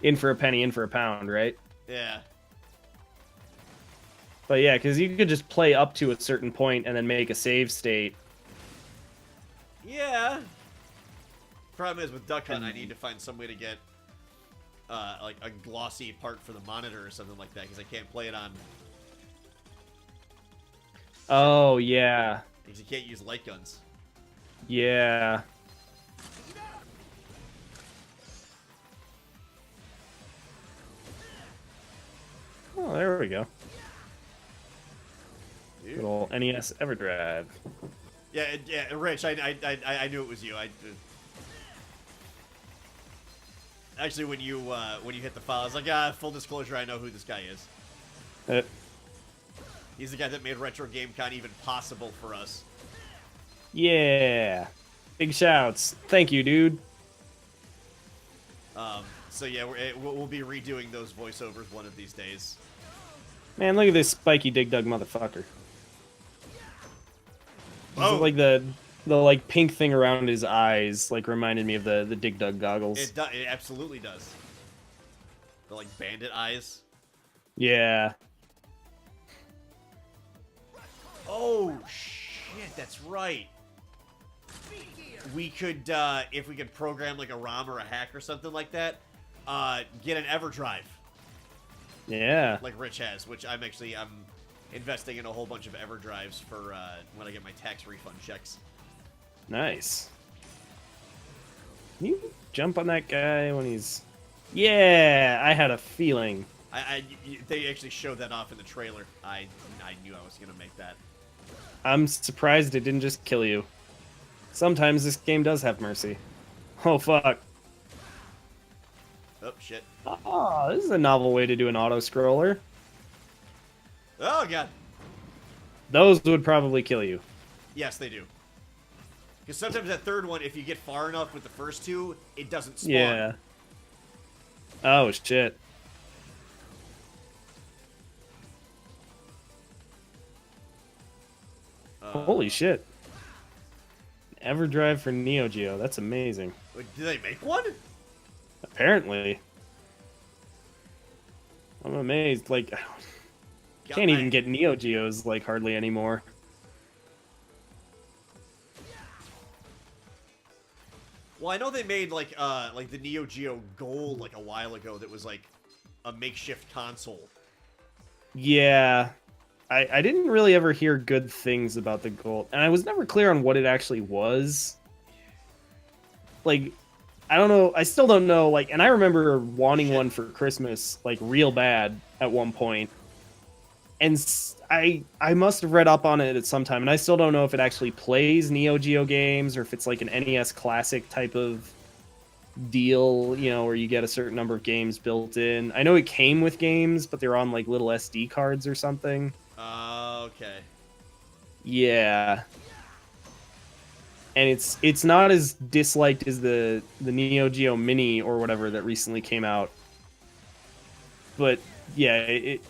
in for a penny, in for a pound, right? Yeah. But yeah, because you could just play up to a certain point and then make a save state. Yeah. Problem is with Duck Hunt, I need to find some way to get like a glossy part for the monitor or something like that because I can't play it on. Oh yeah. Because you can't use light guns. Yeah. Oh, there we go. original NES EverDrive. Yeah, Rich, I knew it was you. Actually, when you hit the file, I was like, full disclosure, I know who this guy is. Uh, He's the guy that made Retro GameCon even possible for us. yeah. Big shouts. Thank you, dude. So yeah, we'll be redoing those voiceovers one of these days. Man, look at this spiky Dig Dug motherfucker. Oh. Like the like pink thing around his eyes like reminded me of the Dig Dug goggles. It absolutely does. The like bandit eyes. Yeah. Oh shit, that's right. We could, if we could program like a ROM or a hack or something like that, get an EverDrive Yeah. like Rich has, which I'm investing in a whole bunch of EverDrives for when I get my tax refund checks. Nice. Can you jump on that guy when he's... Yeah, I had a feeling. They actually showed that off in the trailer. I knew I was gonna make that. I'm surprised it didn't just kill you. Sometimes this game does have mercy. Oh, fuck. Oh shit. Oh, this is a novel way to do an auto-scroller. Oh god. Those would probably kill you. Yes, they do. Because sometimes that third one, if you get far enough with the first two, it doesn't spawn. Yeah. Oh, shit. Holy shit. EverDrive for Neo Geo. That's amazing. Wait, did they make one? Apparently. I'm amazed. Like, can't even get Neo Geos, like, hardly anymore. Well, I know they made like the Neo Geo Gold like a while ago. That was like a makeshift console. Yeah. I didn't really ever hear good things about the Gold. And I was never clear on what it actually was. Like, I don't know. I still don't know. Like, and I remember wanting one for Christmas, like, real bad at one point. And I must have read up on it at some time, and I still don't know if it actually plays Neo Geo games or if it's like an NES Classic type of deal, you know, where you get a certain number of games built in. I know it came with games, but they're on like little SD cards or something. Okay. Yeah. And it's not as disliked as the Neo Geo Mini or whatever that recently came out. But yeah, it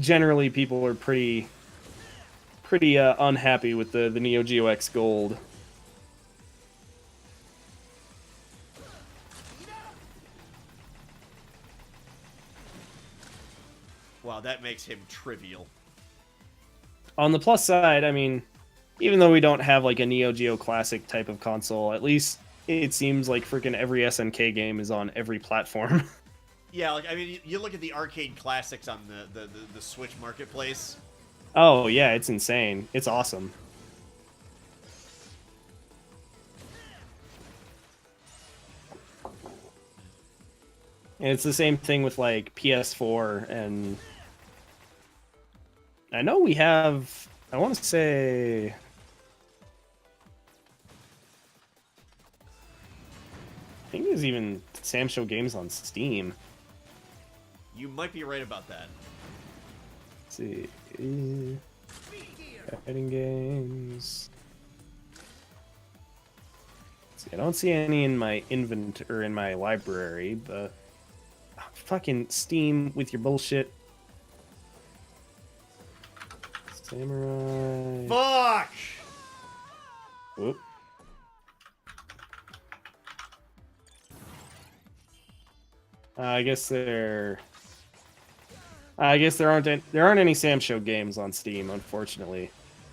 generally people are pretty unhappy with the Neo Geo X Gold. Wow, that makes him trivial. On the plus side, I mean, even though we don't have like a Neo Geo Classic type of console, at least it seems like freaking every SNK game is on every platform. Yeah, like I mean, you look at the arcade classics on the Switch marketplace. Oh yeah, it's insane. It's awesome. And it's the same thing with like PS4, and I know we have, I want to say, I think there's even Sam Show games on Steam. You might be right about that. Let's see. Fighting games. Let's see, I don't see any in my inventory or in my library, but fucking Steam with your bullshit. Samurai. Fuck! Whoop. I guess there aren't any Sam Show games on Steam, unfortunately.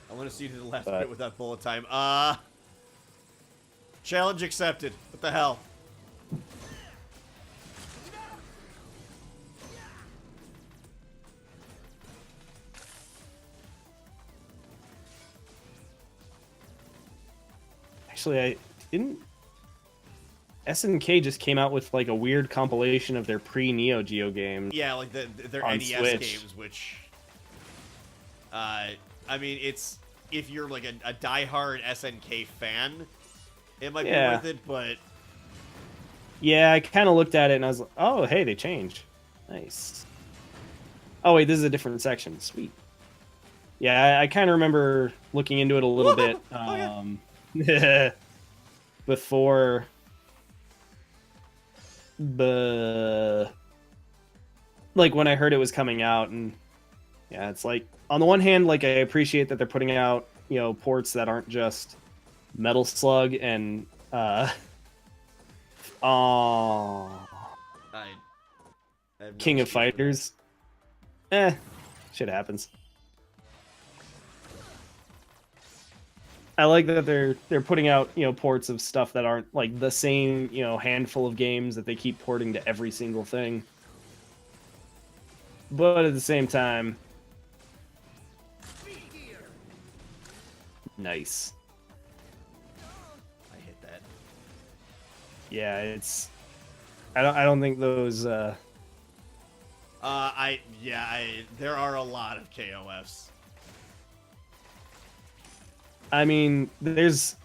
I want to see you to the left But- bit with that bullet time. Challenge accepted. What the hell? Actually, I didn't. SNK just came out with like a weird compilation of their pre-Neo Geo games. Yeah, like their On NES Switch. games, which I mean, it's if you're like a diehard SNK fan, it might be Yeah. worth it. But Yeah, I kind of looked at it and I was like, oh, hey, they changed. Nice. Oh, wait, this is a different section. Sweet. Yeah, I kind of remember looking into it a little bit before. Like when I heard it was coming out, and yeah, it's like on the one hand, like I appreciate that they're putting out, ports that aren't just Metal Slug and oh, I have no King of excuse for that. Fighters. Shit happens. I like that they're putting out, ports of stuff that aren't like the same, handful of games that they keep porting to every single thing. But at the same time, nice. I hit that. Yeah, it's. I don't think those. There are a lot of KOFs. I mean, there's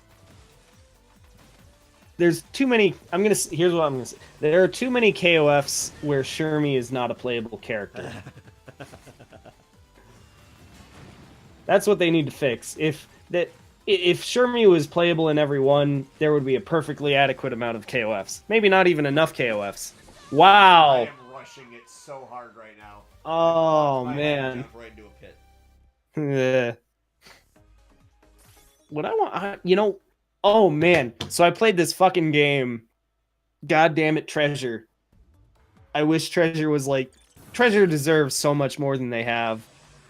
too many. Here's what I'm gonna say. There are too many KOFs where Shermie is not a playable character. That's what they need to fix. If Shermie was playable in every one, there would be a perfectly adequate amount of KOFs. Maybe not even enough KOFs. I Wow. am rushing it so hard right now. Oh My head man. jumped right into a pit. Yeah. What I want, oh man. So I played this fucking game. God damn it, Treasure. I wish Treasure was like, Treasure deserves so much more than they have.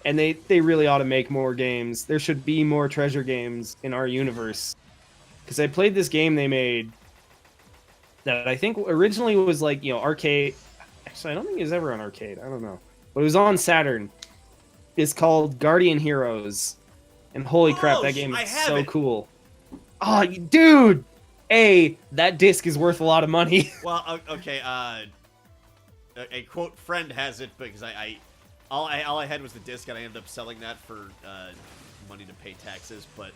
And they really ought to make more games. There should be more Treasure games in our universe. Because I played this game they made that I think originally was like, arcade. Actually, I don't think it was ever on arcade. I don't know. But it was on Saturn. It's called Guardian Heroes. And holy crap, that game I is have so it. cool. Oh, dude! That disc is worth a lot of money. Well, okay. A quote friend has it because all I had was the disc, and I ended up selling that for money to pay taxes. But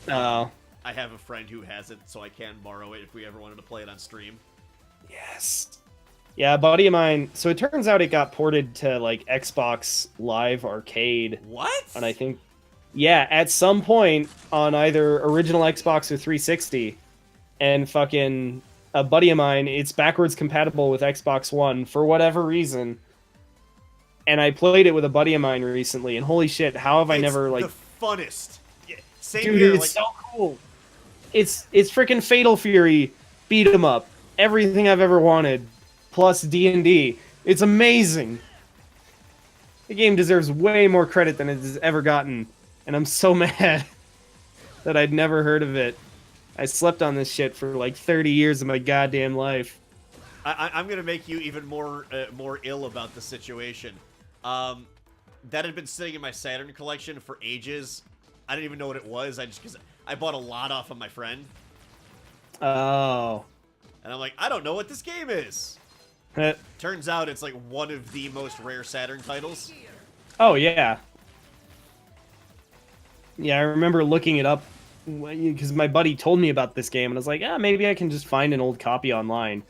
Oh, I have a friend who has it, so I can borrow it if we ever wanted to play it on stream. yes. Yeah, a buddy of mine. So it turns out it got ported to like Xbox Live Arcade. What? And I think, yeah, at some point on either original Xbox or 360, and fucking a buddy of mine, it's backwards compatible with Xbox One for whatever reason. And I played it with a buddy of mine recently, and holy shit, how have I It's never like, the funnest. Yeah, same dude, here. it's Like, so cool. It's freaking Fatal Fury, beat 'em up, everything I've ever wanted, plus D&D. It's amazing. The game deserves way more credit than it has ever gotten, and I'm so mad that I'd never heard of it. I slept on this shit for like 30 years of my goddamn life. I'm gonna make you even more ill about the situation. That had been sitting in my Saturn collection for ages. I didn't even know what it was. Because I bought a lot off of my friend, Oh. and I'm like, I don't know what this game is. Eh. Turns out it's like one of the most rare Saturn titles. Oh, yeah. Yeah, I remember looking it up because my buddy told me about this game, and I was like, maybe I can just find an old copy online.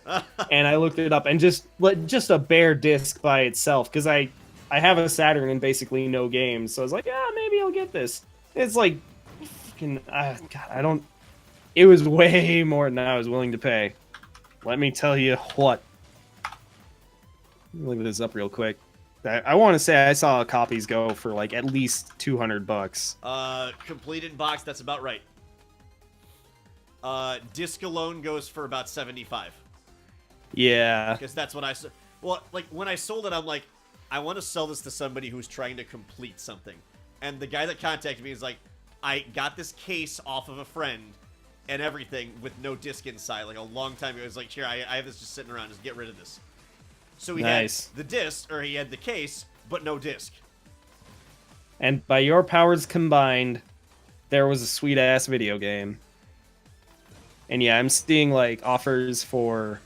And I looked it up, and just a bare disc by itself, because I have a Saturn and basically no games, so I was like, maybe I'll get this. It's like, fucking, God, I don't. It was way more than I was willing to pay. Let me tell you what. Let me look this up real quick. I want to say I saw copies go for like at least $200. Complete in box, that's about right. Disc alone goes for about 75. Yeah. Because that's what well, like, when I sold it, I'm like, I want to sell this to somebody who's trying to complete something. And the guy that contacted me is like, I got this case off of a friend and everything with no disc inside, like a long time ago. He was like, here, I have this just sitting around, just get rid of this. So he Nice. had the disc, or he had the case, but no disc. And by your powers combined, there was a sweet ass video game. And yeah, I'm seeing like offers for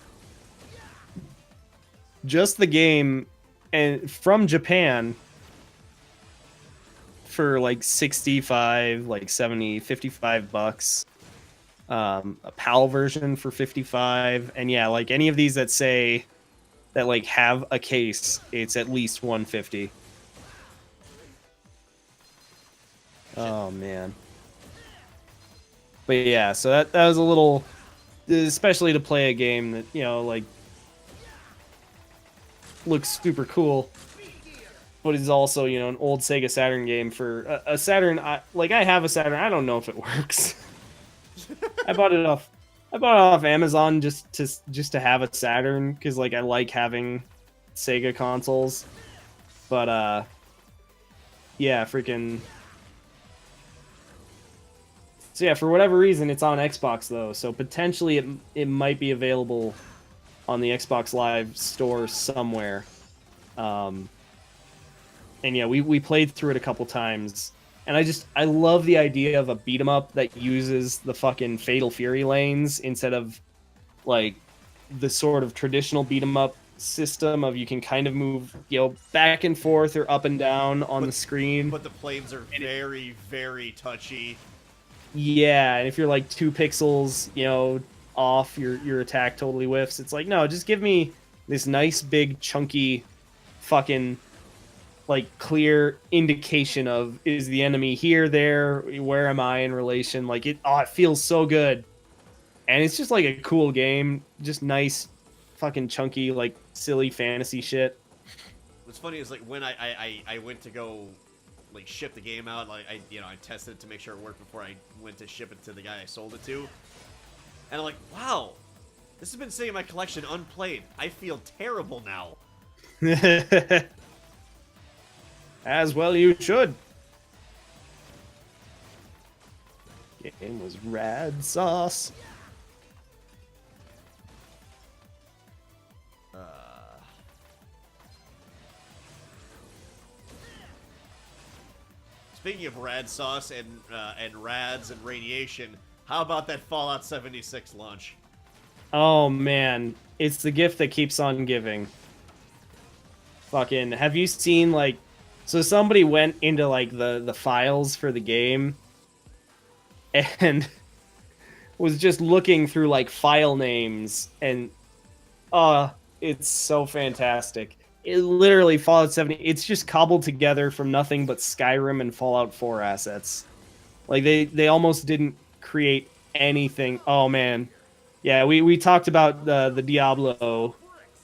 just the game and from Japan for like 65, like 70, $55. A PAL version for 55, and yeah, like any of these that say that like have a case, it's at least 150. Oh man. But yeah, so that was a little, especially to play a game that, you know, like looks super cool, but is also, you know, an old Sega Saturn game for a Saturn. I have a Saturn. I don't know if it works. I bought it off Amazon just to have a Saturn because like I like having Sega consoles, but yeah, freaking. So yeah, for whatever reason, it's on Xbox though, so potentially it might be available on the Xbox Live store somewhere. And yeah, we played through it a couple times, and I love the idea of a beat 'em up that uses the fucking Fatal Fury lanes instead of like the sort of traditional beat 'em up system of you can kind of move, you know, back and forth or up and down on the screen. But the planes are very, very touchy. Yeah, and if you're like 2 pixels, you know, off, your attack totally whiffs. It's like, no, just give me this nice big chunky fucking like clear indication of, is the enemy here, there, where am I in relation? Like it feels so good. And it's just like a cool game, just nice fucking chunky like silly fantasy shit. What's funny is like when I went to go like ship the game out, like I tested it to make sure it worked before I went to ship it to the guy I sold it to. And I'm like, wow, this has been sitting in my collection unplayed. I feel terrible now. As well you should. Game was rad sauce. Speaking of rad sauce and rads and radiation, how about that Fallout 76 launch? Oh man, it's the gift that keeps on giving. Fucking, have you seen like, so somebody went into like the files for the game and was just looking through like file names, and it's so fantastic. It literally, Fallout 70, it's just cobbled together from nothing but Skyrim and Fallout 4 assets. Like they almost didn't create anything. Oh man. Yeah, we talked about the Diablo,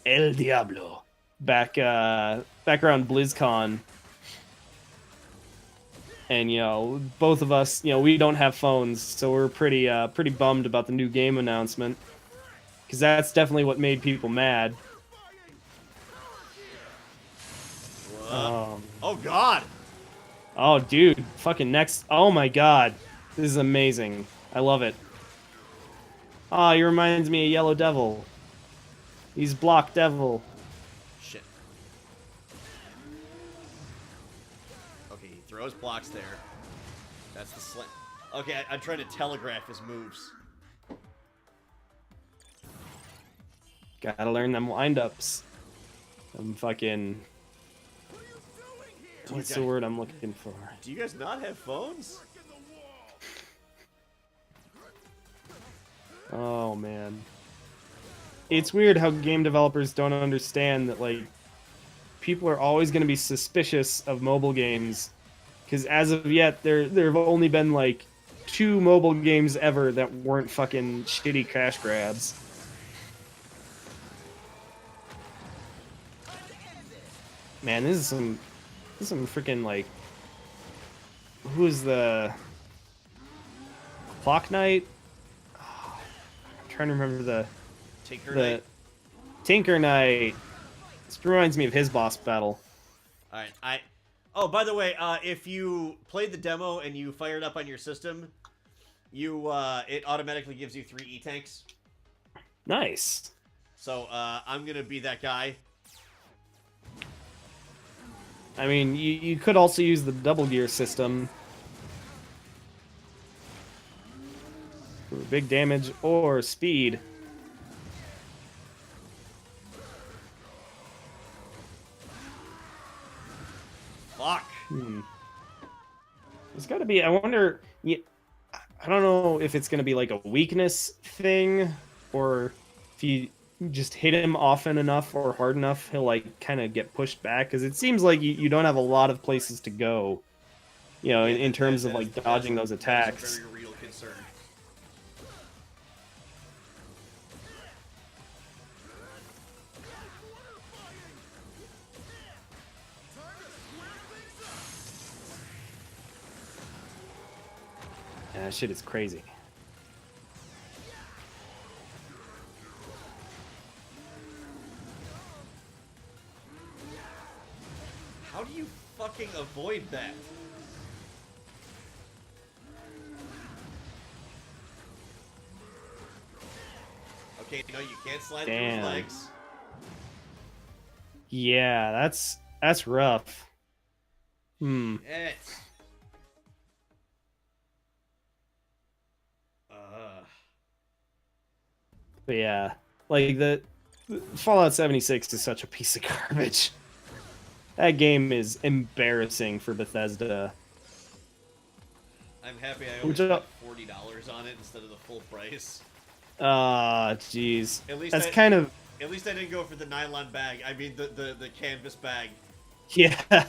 El Diablo, back around BlizzCon. And, you know, both of us, you know, we don't have phones, so we're pretty bummed about the new game announcement. Because that's definitely what made people mad. Oh, God! Oh, dude. Fucking next. Oh, my God. This is amazing. I love it. Oh, he reminds me of Yellow Devil. He's Block Devil. Shit. Okay, he throws blocks there. That's the slam. Okay, I'm trying to telegraph his moves. Gotta learn them wind-ups. I'm fucking... What's the word I'm looking for? Do you guys not have phones? Oh, man. It's weird how game developers don't understand that, like, people are always going to be suspicious of mobile games. Because as of yet, there have only been, like, 2 mobile games ever that weren't fucking shitty cash grabs. Man, this is some freaking, like... Who is the... Clock Knight? Oh, I'm trying to remember the Tinker Knight. This reminds me of his boss battle. Alright, Oh, by the way, if you played the demo and you fire it up on your system, it automatically gives you 3 E-tanks. Nice. So, I'm gonna be that guy. I mean, you could also use the double gear system for big damage or speed. Fuck. There's got to be. I wonder. Yeah, I don't know if it's gonna be like a weakness thing, or if you just hit him often enough or hard enough, he'll like kind of get pushed back. Because it seems like you don't have a lot of places to go. You know, in terms of like dodging those attacks. That's a very real concern. Yeah, that shit is crazy. How do you fucking avoid that? Okay, no, you can't slide through his Damn. legs. Yeah, that's rough. Shit. But yeah, like the Fallout 76 is such a piece of garbage. That game is embarrassing for Bethesda. I'm happy I only Which, spent $40 on it instead of the full price. Ah, jeez. At least That's I- kind of At least I didn't go for the nylon bag. I mean the canvas bag. yeah.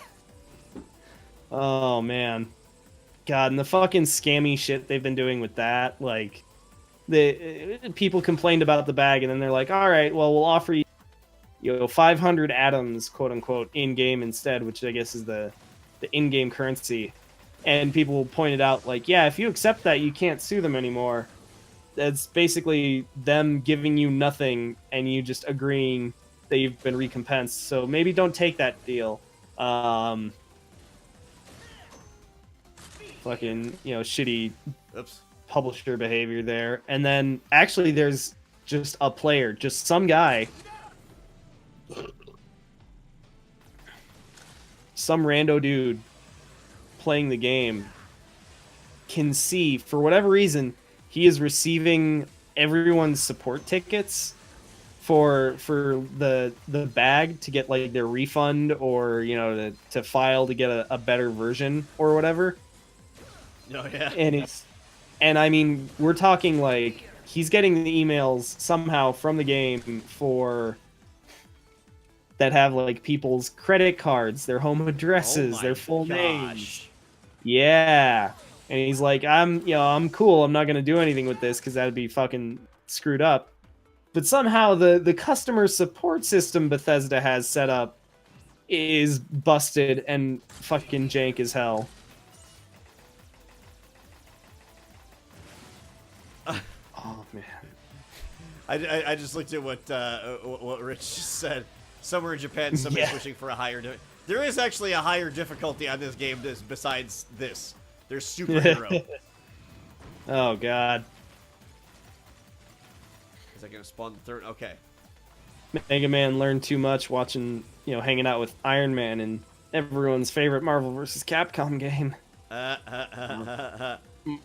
Oh man, God, and the fucking scammy shit they've been doing with that, like the people complained about the bag, and then they're like, all right, well, we'll offer you, 500 atoms, quote unquote, in game instead, which I guess is the in-game currency. And people pointed out, like, yeah, if you accept that, you can't sue them anymore. That's basically them giving you nothing and you just agreeing that you've been recompensed. So maybe don't take that deal. Fucking, shitty Oops. publisher behavior there. And then actually there's just a player, just some guy, some rando dude playing the game can see, for whatever reason, he is receiving everyone's support tickets for the bag to get like their refund, or to file to get a better version or whatever. Oh yeah. And I mean, we're talking like he's getting the emails somehow from the game that have like people's credit cards, their home addresses, their full names. Yeah. And he's like, I'm cool. I'm not going to do anything with this because that'd be fucking screwed up. But somehow the customer support system Bethesda has set up is busted and fucking jank as hell. Oh, man. I just looked at what Rich just said. Somewhere in Japan, somebody's wishing for a higher. There is actually a higher difficulty on this game. Besides this, there's superhero. Oh God. Is that gonna spawn the third? Okay. Mega Man learned too much watching, hanging out with Iron Man and everyone's favorite Marvel vs. Capcom game.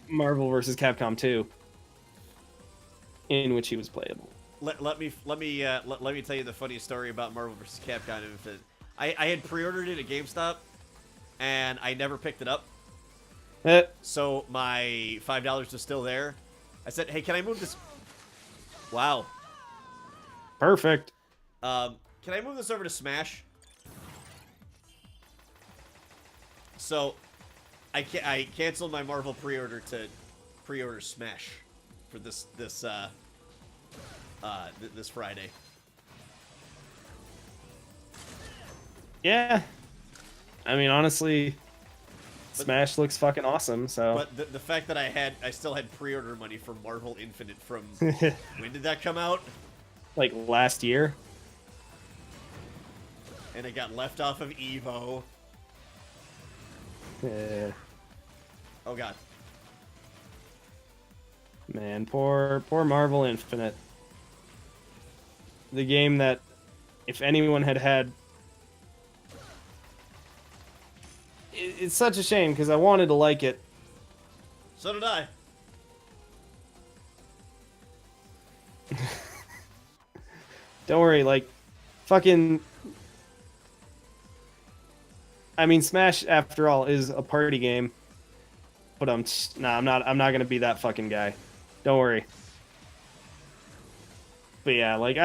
Marvel vs. Capcom 2, in which he was playable. Let me tell you the funny story about Marvel vs. Capcom. I had pre-ordered it at GameStop, and I never picked it up. So my $5 was still there. I said, "Hey, can I move this?" Wow. Perfect. Can I move this over to Smash? So, I canceled my Marvel pre-order to pre-order Smash for this Friday. Yeah. I mean, honestly, Smash looks fucking awesome. So. But the fact that I still had pre-order money for Marvel Infinite from when did that come out? Like last year. And it got left off of Evo. Yeah. Oh god. Man, poor Marvel Infinite. The game that, if anyone had... It's such a shame, because I wanted to like it. So did I. Don't worry, like, fucking... I mean, Smash, after all, is a party game. But I'm not gonna be that fucking guy. Don't worry. But yeah, like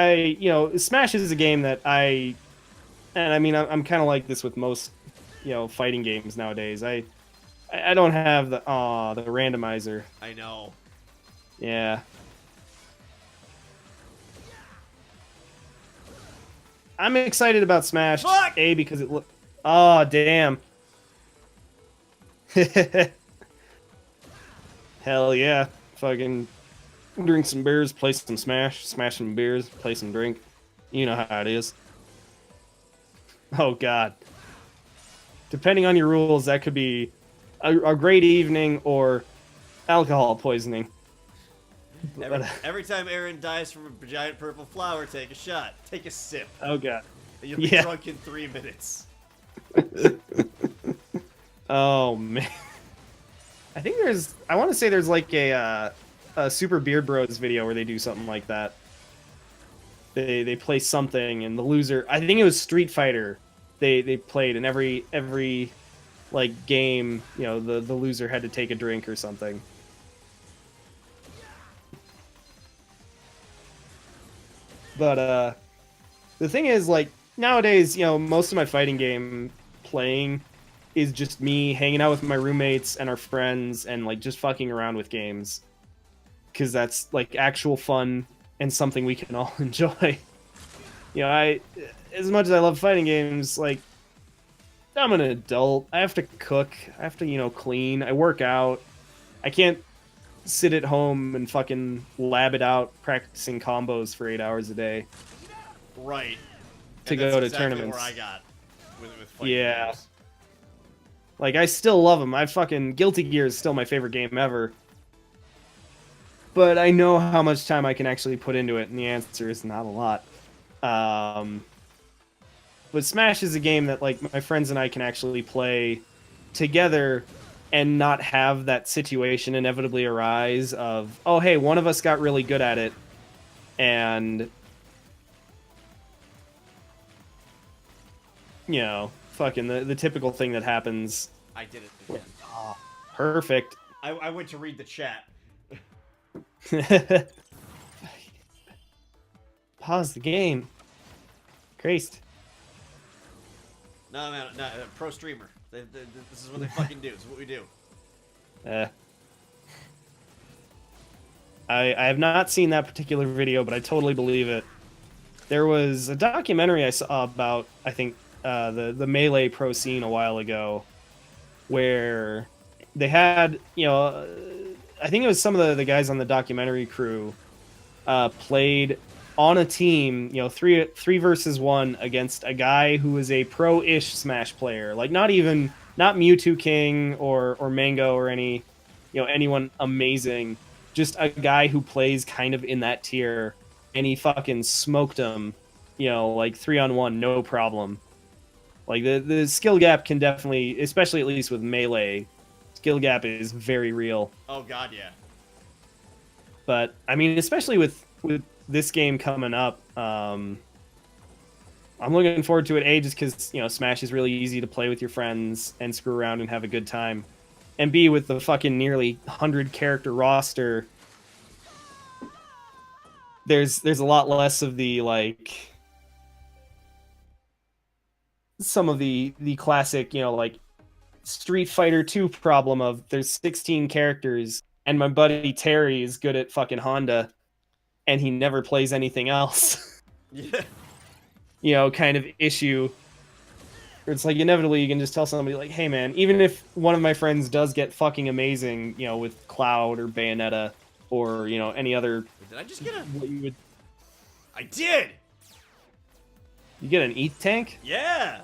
Smash is a game that and I mean, I'm kind of like this with most, fighting games nowadays. I don't have the randomizer. I know. Yeah. I'm excited about Smash. Fuck! Because it look. Oh damn. Hell yeah. Fucking drink some beers, play some Smash, smash some beers, play some drink. You know how it is. Oh god. Depending on your rules, that could be a great evening or alcohol poisoning. Every time Aaron dies from a giant purple flower, take a shot. Take a sip. Oh god. And you'll be Yeah. drunk in 3 minutes. Oh man. I want to say there's like a Super Beard Bros video where they do something like that. They play something and the loser, I think it was Street Fighter. They played and every like game, the loser had to take a drink or something. But the thing is, like, nowadays, most of my fighting game playing is just me hanging out with my roommates and our friends and like just fucking around with games, because that's like actual fun and something we can all enjoy. As much as I love fighting games, like, I'm an adult. I have to cook. I have to, clean. I work out. I can't sit at home and fucking lab it out practicing combos for 8 hours a day. Right. To And go that's to exactly tournaments. Where I got with fighting Yeah. games. Like, I still love them. Guilty Gear is still my favorite game ever. But I know how much time I can actually put into it, and the answer is not a lot. But Smash is a game that, like, my friends and I can actually play together and not have that situation inevitably arise of, oh, hey, one of us got really good at it, and, fucking the typical thing that happens. I did it again. Perfect. I went to read the chat. Pause the game. Christ. No, pro streamer. This is what they fucking do. This is what we do. I have not seen that particular video, but I totally believe it. There was a documentary I saw about, I think, the Melee pro scene a while ago, where they had, I think it was some of the guys on the documentary crew played on a team, three versus one against a guy who was a pro-ish Smash player, like not Mewtwo King or Mango or anyone amazing, just a guy who plays kind of in that tier, and he fucking smoked him, like 3-on-1, no problem. Like the skill gap can definitely, especially at least with Melee, skill gap is very real. Oh god, yeah. But I mean, especially with this game coming up, I'm looking forward to it. Just because Smash is really easy to play with your friends and screw around and have a good time, and B, with the fucking nearly 100 character roster, there's a lot less of the like some of the classic like Street Fighter 2 problem of there's 16 characters and my buddy Terry is good at fucking Honda and he never plays anything else. Yeah. Kind of issue. It's like inevitably you can just tell somebody like, hey man, even if one of my friends does get fucking amazing, with Cloud or Bayonetta or, any other... Did I just get a... What you would... I did! You get an ETH tank? Yeah!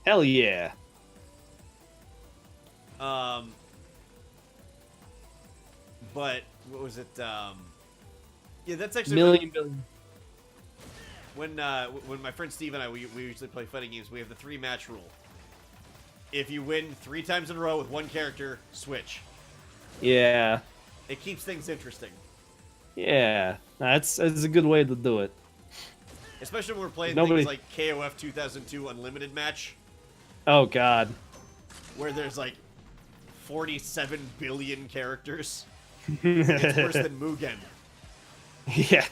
Hell yeah. But, what was it, yeah, that's actually... Million. When my friend Steve and I, we usually play fighting games, we have the 3-match rule. If you win 3 times in a row with one character, switch. Yeah. It keeps things interesting. Yeah. That's a good way to do it. Especially when we're playing Nobody- things like KOF 2002 Unlimited Match, Oh god. where there's like 47 billion characters. It's worse than Mugen. Yeah.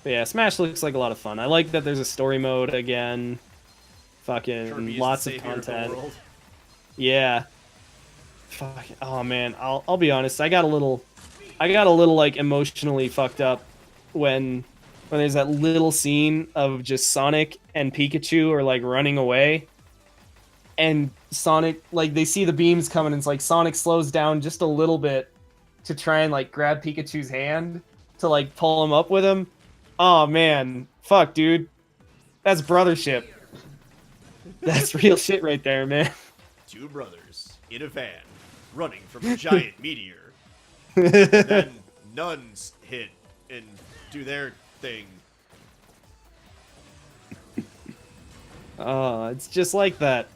But yeah, Smash looks like a lot of fun. I like that there's a story mode again. Fucking Kirby is lots the of savior content. the world. Yeah. Fuck. Oh man, I'll be honest. I got a little like emotionally fucked up when there's that little scene of just Sonic and Pikachu are like running away, and Sonic, like, they see the beams coming, and it's like Sonic slows down just a little bit to try and like grab Pikachu's hand to like pull him up with him. Oh man, fuck, dude, that's brothership. That's real shit right there, man. Two brothers in a van running from a giant meteor. Then nuns hit and do their thing. Oh, it's just like that.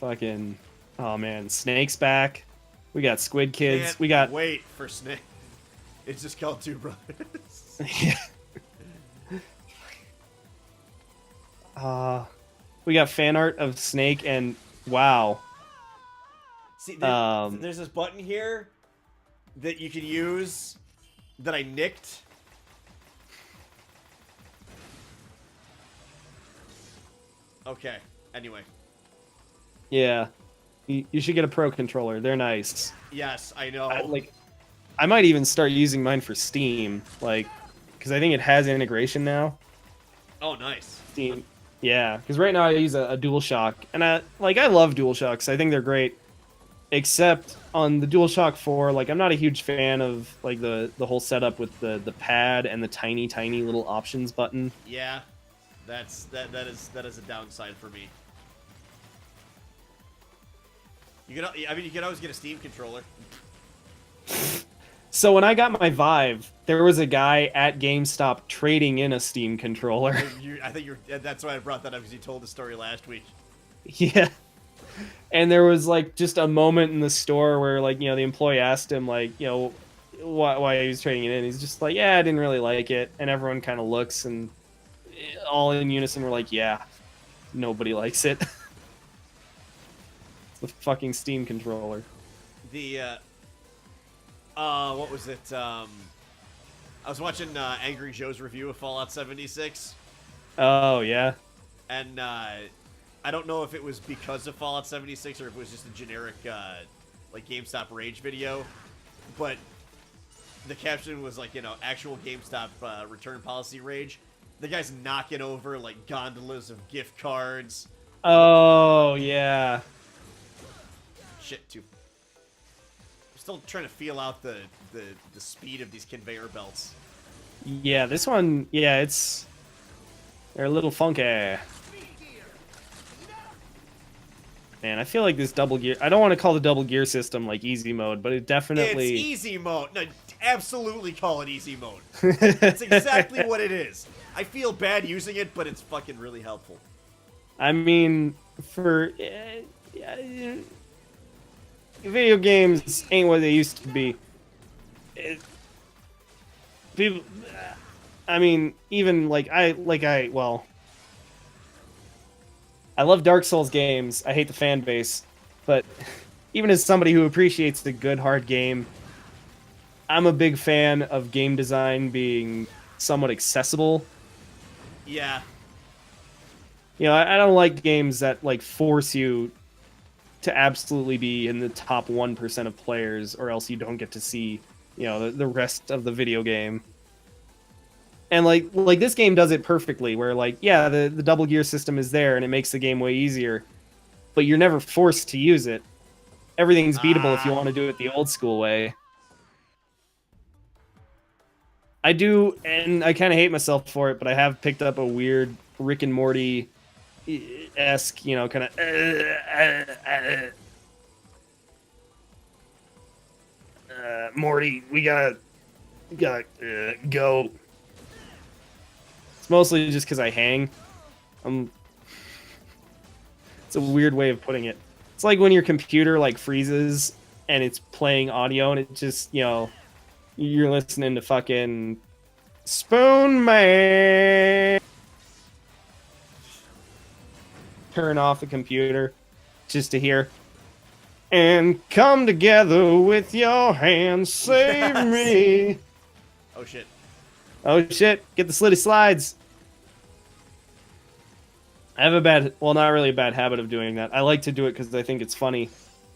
Fucking, oh man, Snake's back. We got Squid Kids. Can't We got wait for Snake. It's just called Two Brothers. yeah. We got fan art of Snake, and wow. See, Um, there's this button here that you can use that I nicked. Okay. Anyway, Yeah, you should get a Pro controller. They're nice. yes, I know. I might even start using mine for Steam, like, because I think it has integration now. Oh, nice. Steam, yeah. Because right now I use a DualShock, and I love DualShocks. I think they're great, except on the DualShock 4. Like, I'm not a huge fan of like the whole setup with the pad and the tiny little options button. Yeah, that is a downside for me. You can always get a Steam controller. So when I got my Vive, there was a guy at GameStop trading in a Steam controller. That's why I brought that up, because you told the story last week. Yeah. And there was like just a moment in the store where, like, you know, the employee asked him, like, you know, why he was trading it in. He's just like, yeah, I didn't really like it. And everyone kind of looks, and all in unison were like, yeah, nobody likes it. It's the fucking Steam controller. The what was it? I was watching Angry Joe's review of Fallout 76, Oh, yeah. and I don't know if it was because of Fallout 76 or if it was just a generic like GameStop rage video, but the caption was like, you know, actual GameStop return policy rage. The guy's knocking over like gondolas of gift cards. Oh, yeah. Shit, too. I'm still trying to feel out the speed of these conveyor belts. Yeah, this one, yeah, they're a little funky. Man, I feel like this double gear, I don't want to call the double gear system like easy mode, but it definitely... It's easy mode. No, absolutely call it easy mode. That's exactly what it is. I feel bad using it, but it's fucking really helpful. I mean, video games ain't what they used to be. People, I mean, even I love Dark Souls games. I hate the fan base, but even as somebody who appreciates the good hard game, I'm a big fan of game design being somewhat accessible. Yeah. You know, I don't like games that like force you to absolutely be in the top 1% of players, or else you don't get to see, you know, the rest of the video game. And like this game does it perfectly, where like, yeah, the double gear system is there and it makes the game way easier, but you're never forced to use it. Everything's beatable if you want to do it the old school way. I do, and I kind of hate myself for it, but I have picked up a weird Rick and Morty-esque, you know, kind of... Morty, we gotta go. It's mostly just because I hang. It's a weird way of putting it. It's like when your computer like freezes and it's playing audio and it just, you know, you're listening to fucking Spoon Man. Turn off the computer just to hear. And come together with your hands, save Yes. me. Oh shit. Oh shit, get the slitty slides. I have a bad, well, not really a bad habit of doing that. I like to do it because I think it's funny,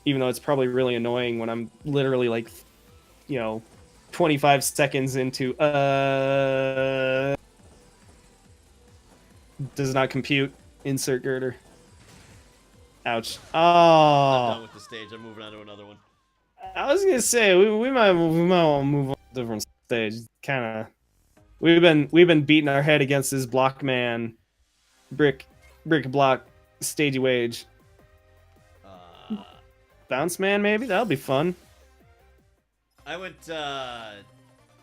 even though it's probably really annoying when I'm literally like, 25 seconds into, does not compute, insert girder. Ouch. I'm done Oh, with the stage. I'm moving on to another one. I was gonna say, we might want to move on to a different stage. Kind of, we've been beating our head against this block man, brick block, stagey wage. Bounce Man, maybe? That'll be fun. I went,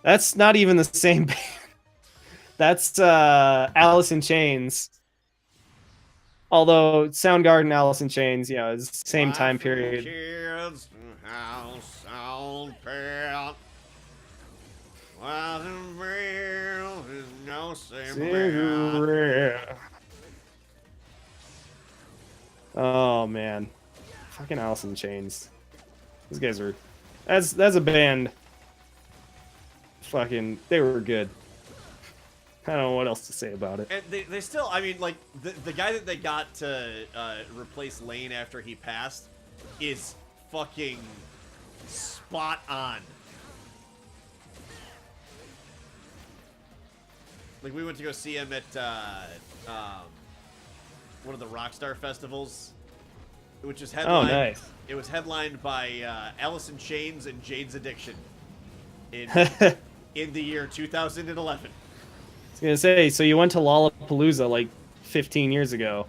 That's not even the same band. That's Alice in Chains. Although Soundgarden, Alice in Chains, it's the same time period. Kids, house, sound, pal. Wasn't real, is no cigarette. Cigarette. Oh man, fucking Alice in Chains. These guys are. That's a band. Fucking, they were good. I don't know what else to say about it. And they still, I mean, like, the guy that they got to replace Lane after he passed is fucking spot on. Like, we went to go see him at one of the Rockstar festivals, which is headlined. Oh, nice. It was headlined by Alice in Chains and Jane's Addiction in the year 2011. I was gonna say, so you went to Lollapalooza like 15 years ago.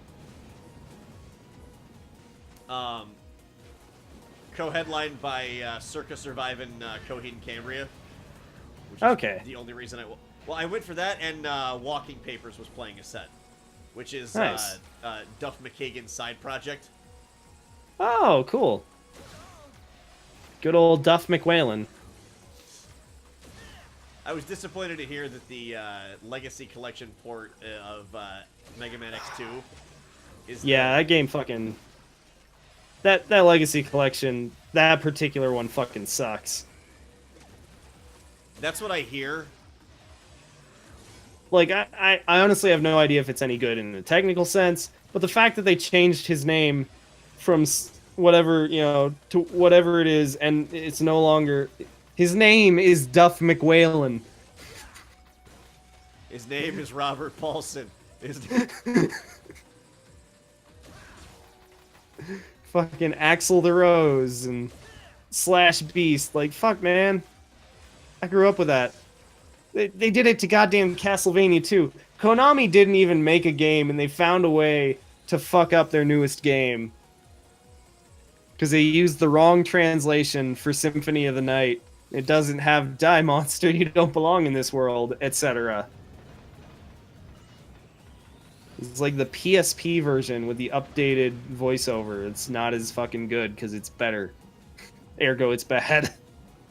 Co-headlined by Circa Surviving Coheed and Cambria. Which is Okay. the only reason I went for that, and Walking Papers was playing a set, which is Nice. Duff McKagan's side project. Oh, cool. Good old Duff McWhalen. I was disappointed to hear that the Legacy Collection port of Mega Man X2 is Yeah, that game fucking... That Legacy Collection, that particular one fucking sucks. That's what I hear. Like, I honestly have no idea if it's any good in a technical sense, but the fact that they changed his name from whatever, to whatever it is, and it's no longer... His name is Duff McWhalen. His name is Robert Paulson. Fucking Axel the Rose and Slash Beast. Like, fuck, man. I grew up with that. They did it to goddamn Castlevania too. Konami didn't even make a game, and they found a way to fuck up their newest game. Because they used the wrong translation for Symphony of the Night. It doesn't have Die Monster, you don't belong in this world, etc. It's like the PSP version with the updated voiceover. It's not as fucking good because it's better. Ergo, it's bad.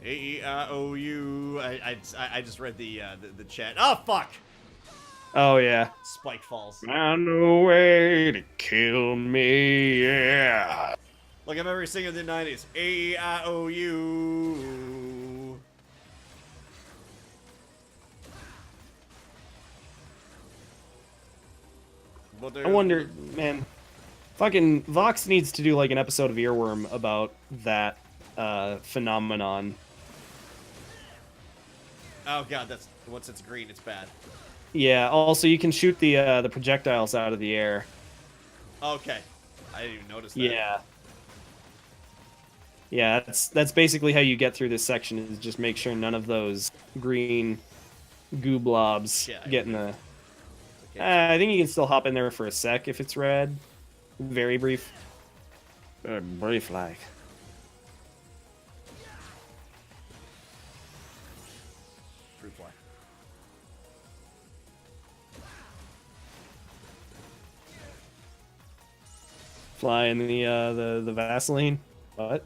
A-E-I-O-U. I just read the chat. Oh, fuck! Oh, yeah. Spike Falls. Found a way to kill me, yeah. Like I'm ever singing in the 90s. A-E-I-O-U. I wonder, man. Fucking Vox needs to do like an episode of Earworm about that phenomenon. Oh god, that's once it's green, it's bad. Yeah. Also, you can shoot the projectiles out of the air. Okay, I didn't even notice that. Yeah. Yeah, that's basically how you get through this section. Is just make sure none of those green goo blobs Yeah, get in the. Okay. I think you can still hop in there for a sec if it's red. Very brief. Brief like. Fruit fly. Fly in the Vaseline. What?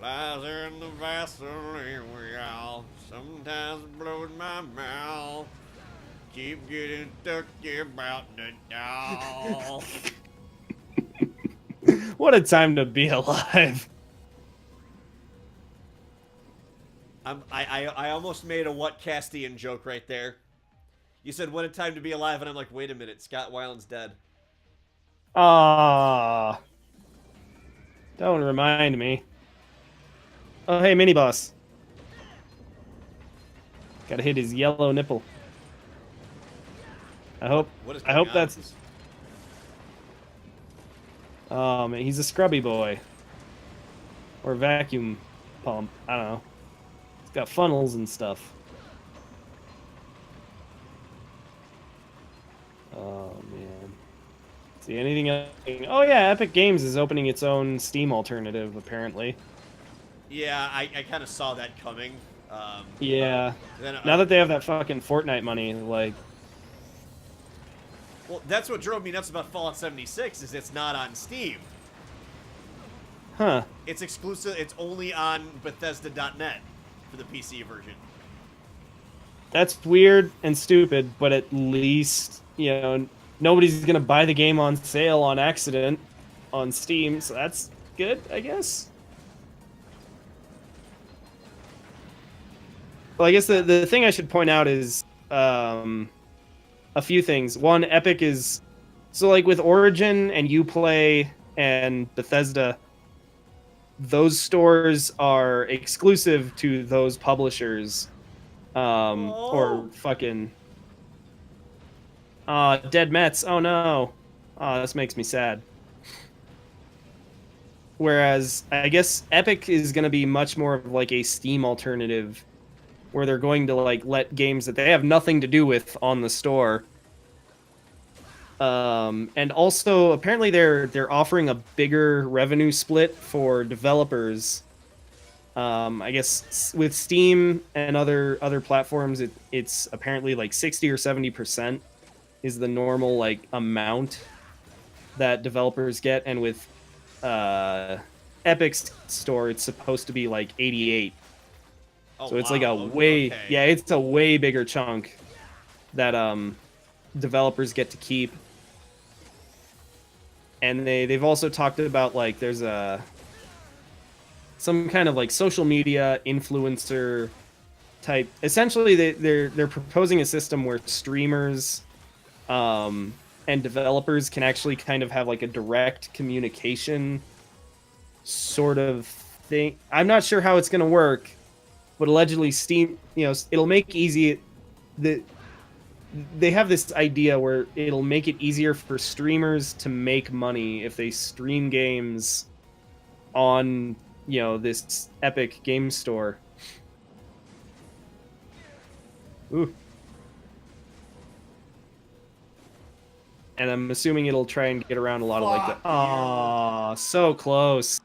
Flies in the Vaseline wheel. Sometimes it blows my mouth. Keep getting stuck about the doll. What a time to be alive. I almost made a What Castian joke right there. You said, what a time to be alive, and I'm like, wait a minute, Scott Weiland's dead. Ah, don't remind me. Oh, hey, mini boss. Gotta hit his yellow nipple. I hope What is I hope going on? that's. Man, he's a scrubby boy. Or vacuum pump. I don't know. It's got funnels and stuff. Oh man. See anything else? Oh yeah, Epic Games is opening its own Steam alternative apparently. Yeah, I kind of saw that coming. Yeah. Then, Now that they have that fucking Fortnite money, like, well, that's what drove me nuts about Fallout 76, is it's not on Steam. huh? It's exclusive. It's only on Bethesda.net for the PC version. That's weird and stupid, but at least, you know, nobody's gonna buy the game on sale on accident on Steam, so that's good, I guess. Well, I guess the thing I should point out is a few things. One, Epic is so like with Origin and Uplay and Bethesda, those stores are exclusive to those publishers. Or fucking Dead Mets. Oh no. Oh, this makes me sad. Whereas I guess Epic is going to be much more of like a Steam alternative where they're going to like let games that they have nothing to do with on the store. And also apparently they're offering a bigger revenue split for developers. I guess with Steam and other platforms, it's apparently like 60 or 70% is the normal like amount that developers get, and with Epic's store, it's supposed to be like 88. Oh, So it's wow. like a way, Okay. yeah, it's a way bigger chunk that developers get to keep. And they've also talked about like there's some kind of like social media influencer type. Essentially, they're proposing a system where streamers and developers can actually kind of have like a direct communication sort of thing. I'm not sure how it's going to work, but allegedly Steam, you know, it'll make easy they have this idea where it'll make it easier for streamers to make money if they stream games on, you know, this Epic Game Store. Ooh. And I'm assuming it'll try and get around a lot of like the... Aww, so close.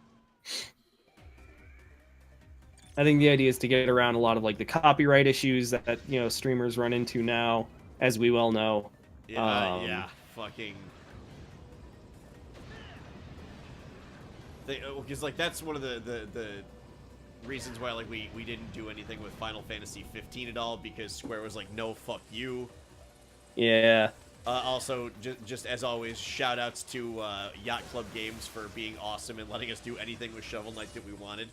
I think the idea is to get around a lot of like the copyright issues that, you know, streamers run into now, as we well know. Yeah, fucking. Because like that's one of the reasons why like we didn't do anything with Final Fantasy 15 at all, because Square was like, no, fuck you. Yeah. Also, just as always, shout outs to Yacht Club Games for being awesome and letting us do anything with Shovel Knight that we wanted.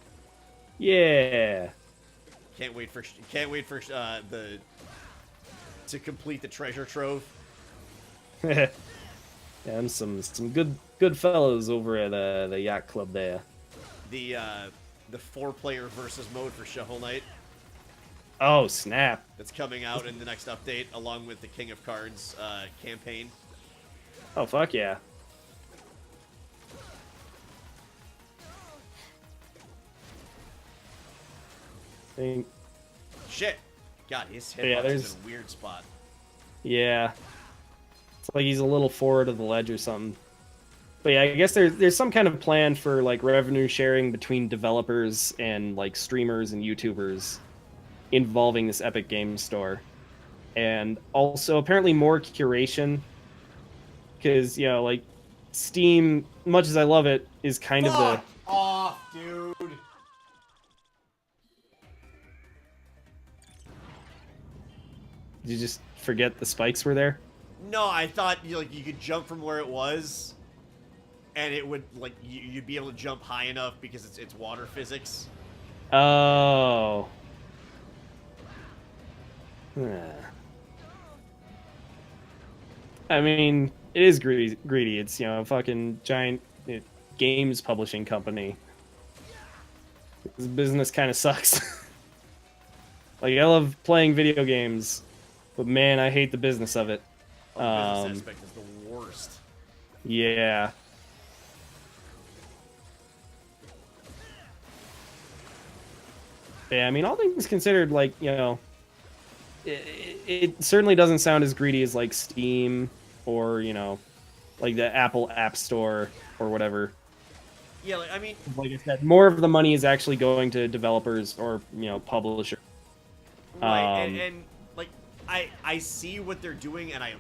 Yeah. Can't wait for to complete the treasure trove. And some good fellows over at the Yacht Club there. The 4-player versus mode for Shovel Knight Oh, snap. that's coming out in the next update, along with the King of Cards campaign. Oh, fuck yeah. Think. Shit! God, his Yeah, hitbox is there's- in a weird spot. Yeah. It's like he's a little forward of the ledge or something. But yeah, I guess there's some kind of plan for like revenue sharing between developers and like streamers and YouTubers involving this Epic Games Store. And also apparently more curation. Because, you know, like Steam, much as I love it, is kind of the... Fuck off, dude! Did you just forget the spikes were there? No, I thought you could jump from where it was, and it would you'd be able to jump high enough because it's water physics. Oh. I mean, it is greedy. It's, a fucking giant games publishing company. This business kind of sucks. Like, I love playing video games, but man, I hate the business of it. The business aspect is the worst. Yeah. Yeah, I mean, all things considered, like, it certainly doesn't sound as greedy as, like, Steam or, like the Apple App Store or whatever. Yeah, I mean... Like I said, more of the money is actually going to developers or, publishers. Right, and like, I see what they're doing, and I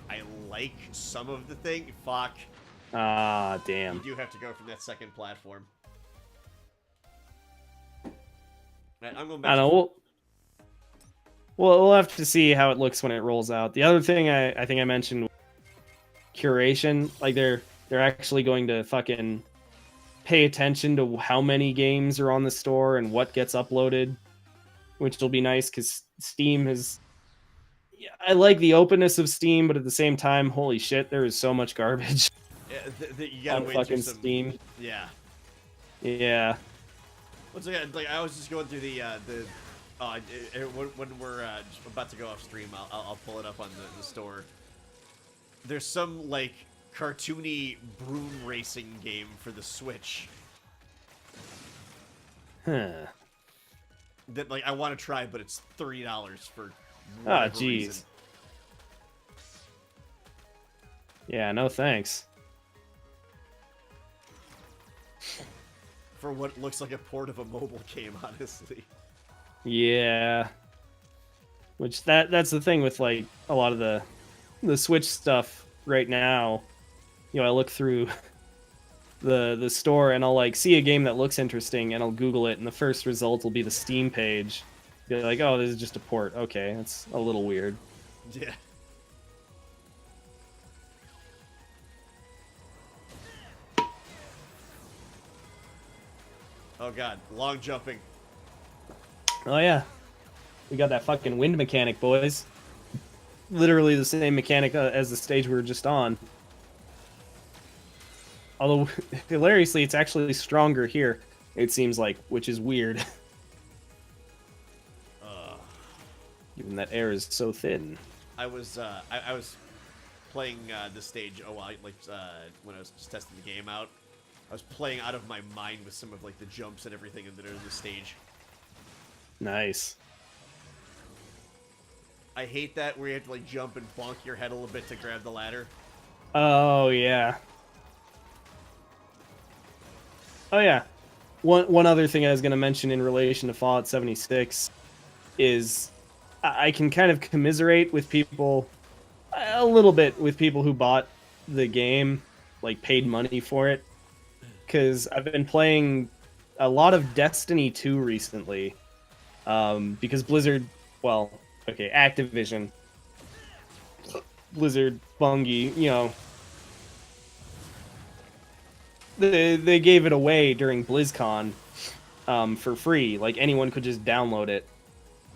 like some of the thing. Fuck. Ah, damn. You do have to go from that second platform. Right, I'm going back. I don't know. We'll have to see how it looks when it rolls out. The other thing I think I mentioned, curation. Like they're actually going to fucking pay attention to how many games are on the store and what gets uploaded, which will be nice because Steam has. Yeah, I like the openness of Steam, but at the same time, holy shit, there is so much garbage. Yeah, you gotta on wait fucking through some... Steam. Yeah. Yeah. Once again, like I was just going through when we're about to go off stream, I'll pull it up on the store. There's some like cartoony broom racing game for the Switch Huh. that like I want to try, but it's $30 for. Oh, jeez. Yeah, no thanks. For what looks like a port of a mobile game, honestly. Yeah. Which that's the thing with like a lot of the Switch stuff right now. I look through the store and I'll like see a game that looks interesting and I'll Google it and the first result will be the Steam page. Be like, oh, this is just a port. Okay, that's a little weird. Yeah. Oh god, long jumping. Oh yeah, we got that fucking wind mechanic, boys. Literally the same mechanic as the stage we were just on. Although, hilariously, it's actually stronger here, it seems like, which is weird. Given that air is so thin. I was playing this stage when I was just testing the game out. I was playing out of my mind with some of like the jumps and everything that are in the stage. Nice. I hate that where you have to like jump and bonk your head a little bit to grab the ladder. Oh yeah. Oh yeah. One other thing I was going to mention in relation to Fallout 76 is I can kind of commiserate with people a little bit with people who bought the game, like paid money for it, because I've been playing a lot of Destiny 2 recently, because Blizzard, well, okay, Activision, Blizzard, Bungie, they gave it away during BlizzCon for free. Like anyone could just download it.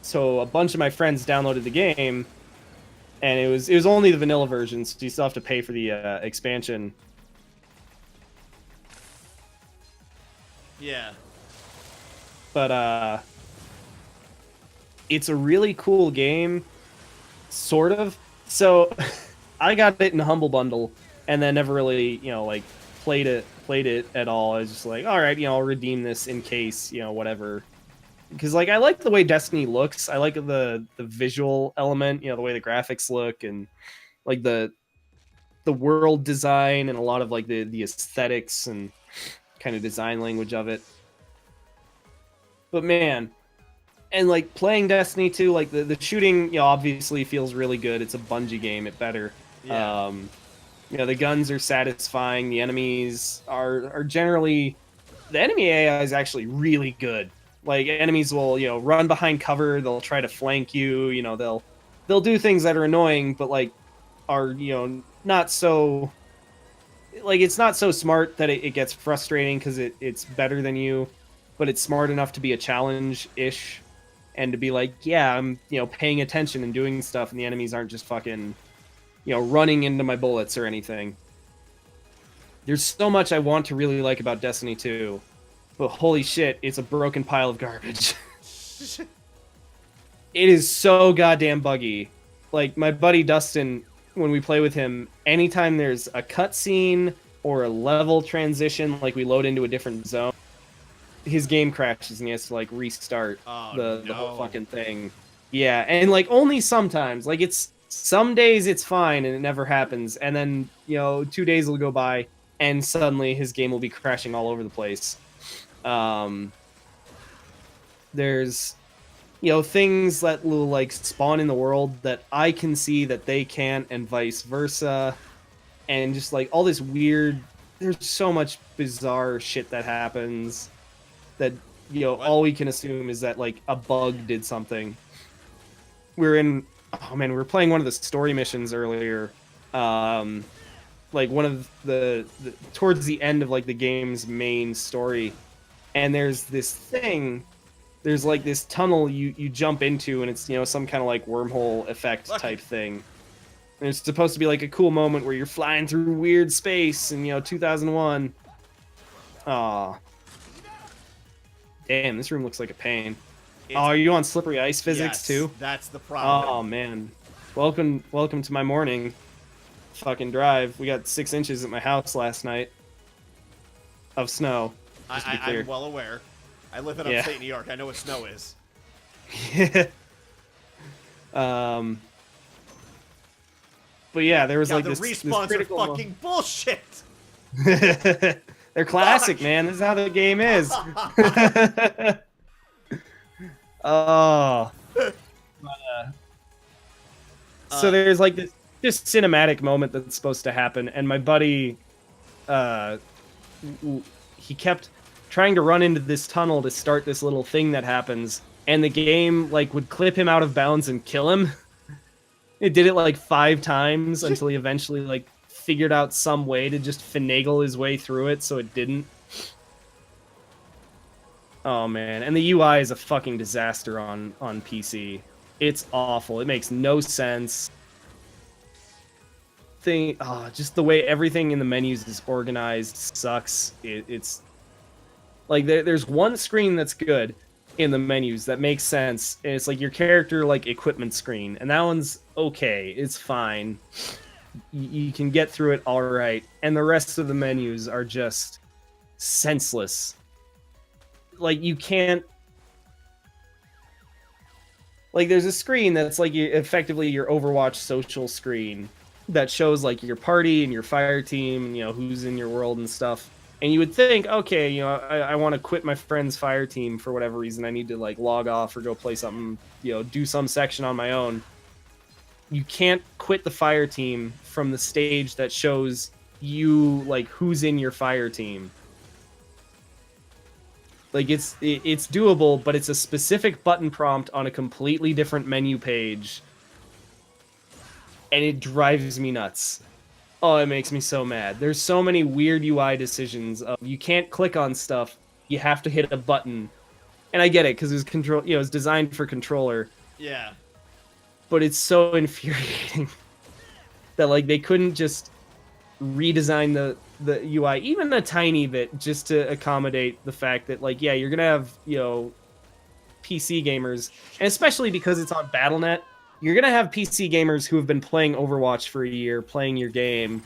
So a bunch of my friends downloaded the game, and it was only the vanilla version, so you still have to pay for the expansion. Yeah. But it's a really cool game, sort of. So I got it in Humble Bundle, and then never really, like played it at all. I was just like, all right, I'll redeem this in case, whatever. Because like I like the way Destiny looks. I like the visual element, the way the graphics look, and like the world design and a lot of like the aesthetics and kind of design language of it. But man, and like playing Destiny 2, like the shooting, obviously feels really good. It's a Bungie game, it better. Yeah. The guns are satisfying. The enemies are generally, the enemy AI is actually really good. Like enemies will, run behind cover. They'll try to flank you. They'll they'll do things that are annoying, but like are not so like it's not so smart that it gets frustrating because it's better than you, but it's smart enough to be a challenge ish, and to be like, yeah, I'm paying attention and doing stuff, and the enemies aren't just fucking running into my bullets or anything. There's so much I want to really like about Destiny 2, but holy shit, it's a broken pile of garbage. It is so goddamn buggy. Like, my buddy Dustin, when we play with him, anytime there's a cutscene or a level transition, like we load into a different zone, his game crashes and he has to, like, restart the whole fucking thing. Yeah, and, like, only sometimes. Like, it's... Some days it's fine and it never happens, and then, 2 days will go by, and suddenly his game will be crashing all over the place. There's... things that will, like, spawn in the world that I can see that they can't, and vice versa. And just, like, all this weird... There's so much bizarre shit that happens that, all we can assume is that, like, a bug did something. We were playing one of the story missions earlier. Like, one of the towards the end of, like, the game's main story. And there's this thing... There's, like, this tunnel you jump into, and it's, some kind of, like, wormhole effect type thing. And it's supposed to be, like, a cool moment where you're flying through weird space in, 2001. Aw. Damn, this room looks like a pain. Are you on slippery ice physics, too? That's the problem. Oh, man. Welcome to my morning fucking drive. We got 6 inches at my house last night of snow. I'm well aware. I live in upstate New York. I know what snow is. But yeah, there was the this respawns are fucking bullshit. They're classic, man. This is how the game is. Oh. So there's like this just cinematic moment that's supposed to happen, and my buddy, he kept trying to run into this tunnel to start this little thing that happens, and the game, like, would clip him out of bounds and kill him. It did it, like, 5 times until he eventually, like, figured out some way to just finagle his way through it so it didn't. Oh, man. And the UI is a fucking disaster on PC. It's awful. It makes no sense. Just the way everything in the menus is organized sucks. It's... Like, there's one screen that's good in the menus that makes sense, and it's like your character, like, equipment screen, and that one's okay. It's fine. You can get through it all right, and the rest of the menus are just senseless. Like, you can't... Like, there's a screen that's, like, effectively your Overwatch social screen that shows, like, your party and your fire team, and, who's in your world and stuff. And you would think, okay, I want to quit my friend's fire team for whatever reason. I need to, like, log off or go play something, do some section on my own. You can't quit the fire team from the stage that shows you, like, who's in your fire team. Like, it's doable, but it's a specific button prompt on a completely different menu page. And it drives me nuts. Oh, it makes me so mad. There's so many weird UI decisions. You can't click on stuff. You have to hit a button. And I get it, because it's designed for controller. Yeah. But it's so infuriating that, like, they couldn't just redesign the UI even a tiny bit just to accommodate the fact that, like, yeah, you're gonna have, PC gamers, and especially because it's on Battle.net, you're going to have PC gamers who have been playing Overwatch for a year, playing your game.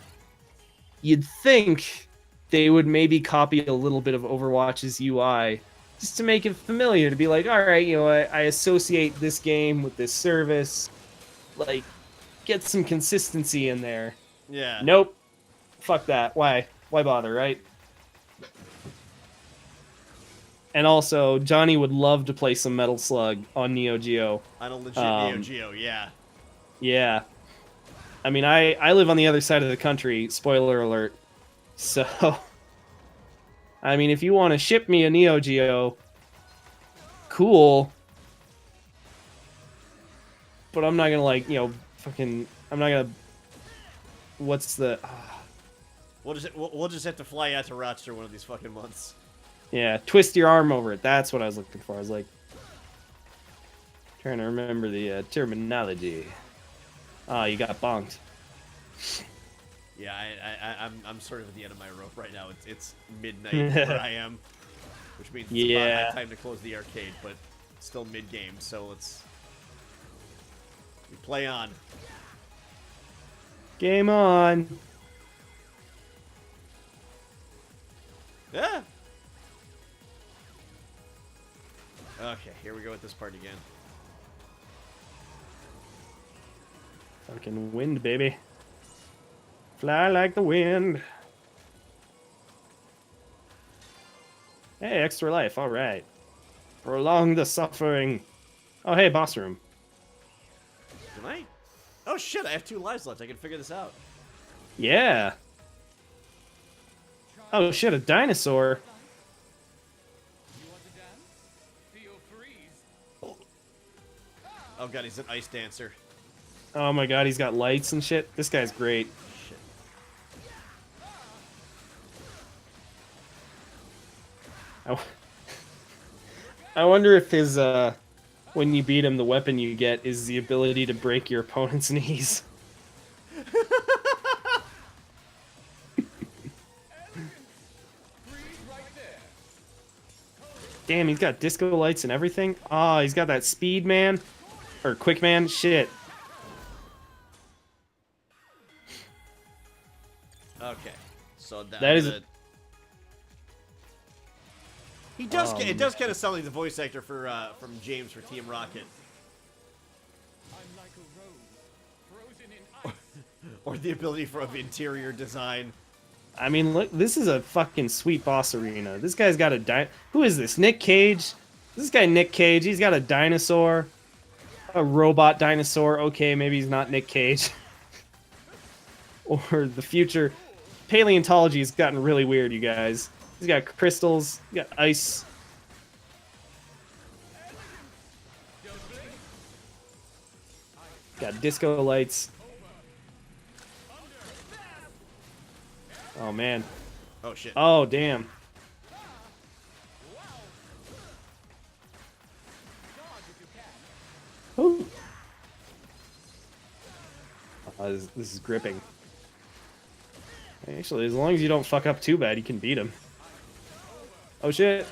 You'd think they would maybe copy a little bit of Overwatch's UI just to make it familiar, to be like, all right, I associate this game with this service. Like, get some consistency in there. Yeah. Nope. Fuck that. Why bother, right? And also, Johnny would love to play some Metal Slug on Neo Geo. On a legit Neo Geo, yeah. Yeah. I mean, I live on the other side of the country, spoiler alert. So, I mean, if you want to ship me a Neo Geo, cool. but I'm not gonna like fucking. I'm not gonna. What's the? We'll just have to fly out to Rochester one of these fucking months. Yeah, twist your arm over it. That's what I was looking for. I was like, trying to remember the terminology. Oh, you got bonked. Yeah, I'm sort of at the end of my rope right now. It's midnight where I am, which means it's about Yeah. half time to close the arcade, but still mid game. So we play on. Game on. Yeah. Okay, here we go with this part again. Fucking wind, baby. Fly like the wind. Hey, extra life. All right. Prolong the suffering. Oh, hey, boss room. Can I? Oh shit! I have 2 lives left. I can figure this out. Yeah. Oh shit, a dinosaur. You want to dance? Feel freeze. Oh god, he's an ice dancer. Oh my god, he's got lights and shit. This guy's great. Shit. I wonder if his when you beat him, the weapon you get is the ability to break your opponent's knees. Freeze right there. Damn, he's got disco lights and everything. Oh, he's got that speed man or quick man. Shit. Okay, so That is- He does. It does kind of sound like the voice actor for from James for Team Rocket, I'm like a rose, frozen in ice. or the ability for of interior design. I mean, look, this is a fucking sweet boss arena. This guy's got a Who is this? Nick Cage? This guy Nick Cage. He's got a dinosaur, a robot dinosaur. Okay, maybe he's not Nick Cage. Or the future. Paleontology has gotten really weird, you guys. He's got crystals. He's got ice. Got disco lights. Oh man. Oh shit. Oh damn. Ooh. This is gripping. Actually, as long as you don't fuck up too bad, you can beat him. Oh shit.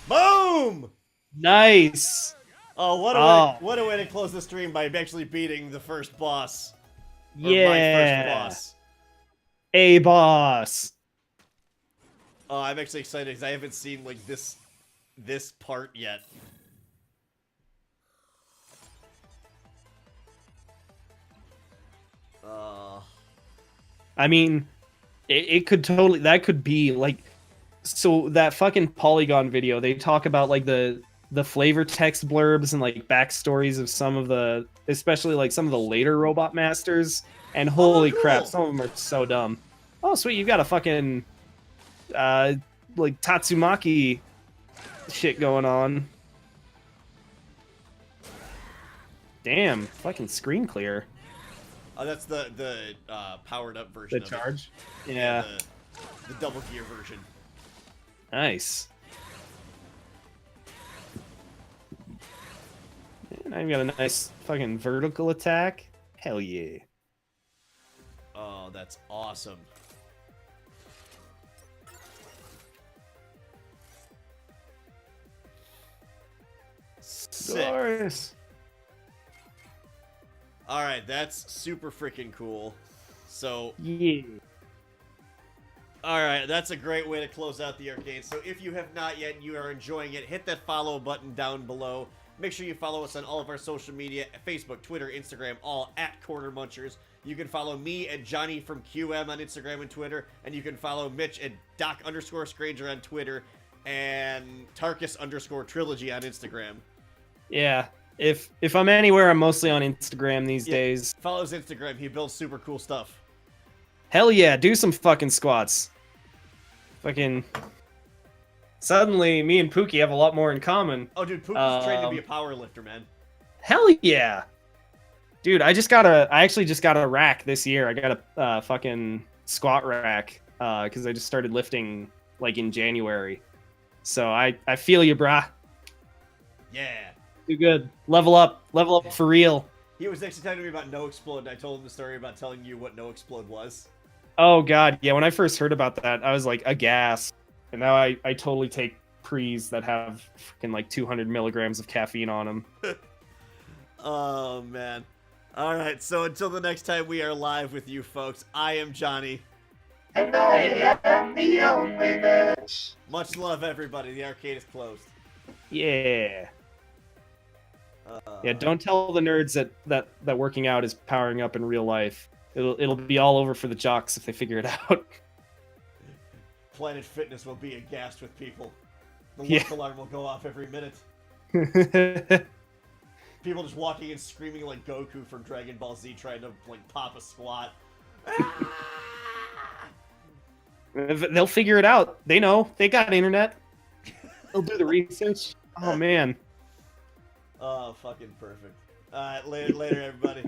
Boom! Nice. Oh, Oh. what a way to close the stream by actually beating the first boss. Or my Yeah. first boss. A boss. Oh, I'm actually excited because I haven't seen like this part yet. I mean, it could totally, that could be like, so that fucking Polygon video, they talk about like the flavor text blurbs and like backstories of some of the, especially like some of the later Robot Masters, and holy crap, cool. some of them are so dumb. Oh sweet, you got a fucking like Tatsumaki shit going on. Damn, fucking screen clear. Oh, that's the powered up version. The of charge. It. Yeah. The double gear version. Nice. And I've got a nice fucking vertical attack. Hell yeah. Oh, that's awesome. Sick. Doris. All right, that's super freaking cool. So, Yeah. all right, that's a great way to close out the arcade. So if you have not yet and you are enjoying it, hit that follow button down below. Make sure you follow us on all of our social media, Facebook, Twitter, Instagram, all at Corner Munchers. You can follow me at Johnny from QM on Instagram and Twitter, and you can follow Mitch at Doc_Stranger on Twitter, and Tarkus_Trilogy on Instagram. Yeah. If I'm anywhere, I'm mostly on Instagram these Yeah. days. Follow his Instagram. He builds super cool stuff. Hell yeah, do some fucking squats. Fucking. Suddenly, me and Pookie have a lot more in common. Oh, dude, Pookie's trained to be a power lifter, man. Hell yeah, dude! I actually just got a rack this year. I got a fucking squat rack because I just started lifting like in January. So I feel you, brah. Yeah. Do good. Level up for real. He was actually telling me about No Explode, and I told him the story about telling you what No Explode was. Oh god, yeah. When I first heard about that, I was like aghast. And now I totally take pre's that have freaking like 200 milligrams of caffeine on them. Oh, man. All right, so until the next time we are live with you folks, I am Johnny. And I am the only bitch. Much love, everybody. The arcade is closed. Yeah. Yeah, don't tell the nerds that working out is powering up in real life. It'll be all over for the jocks if they figure it out. Planet Fitness will be aghast with people. The Yeah. work alarm will go off every minute. People just walking and screaming like Goku from Dragon Ball Z trying to like pop a squat. They'll figure it out. They know. They got internet. They'll do the research. Oh man. Oh, fucking perfect. Alright, later everybody.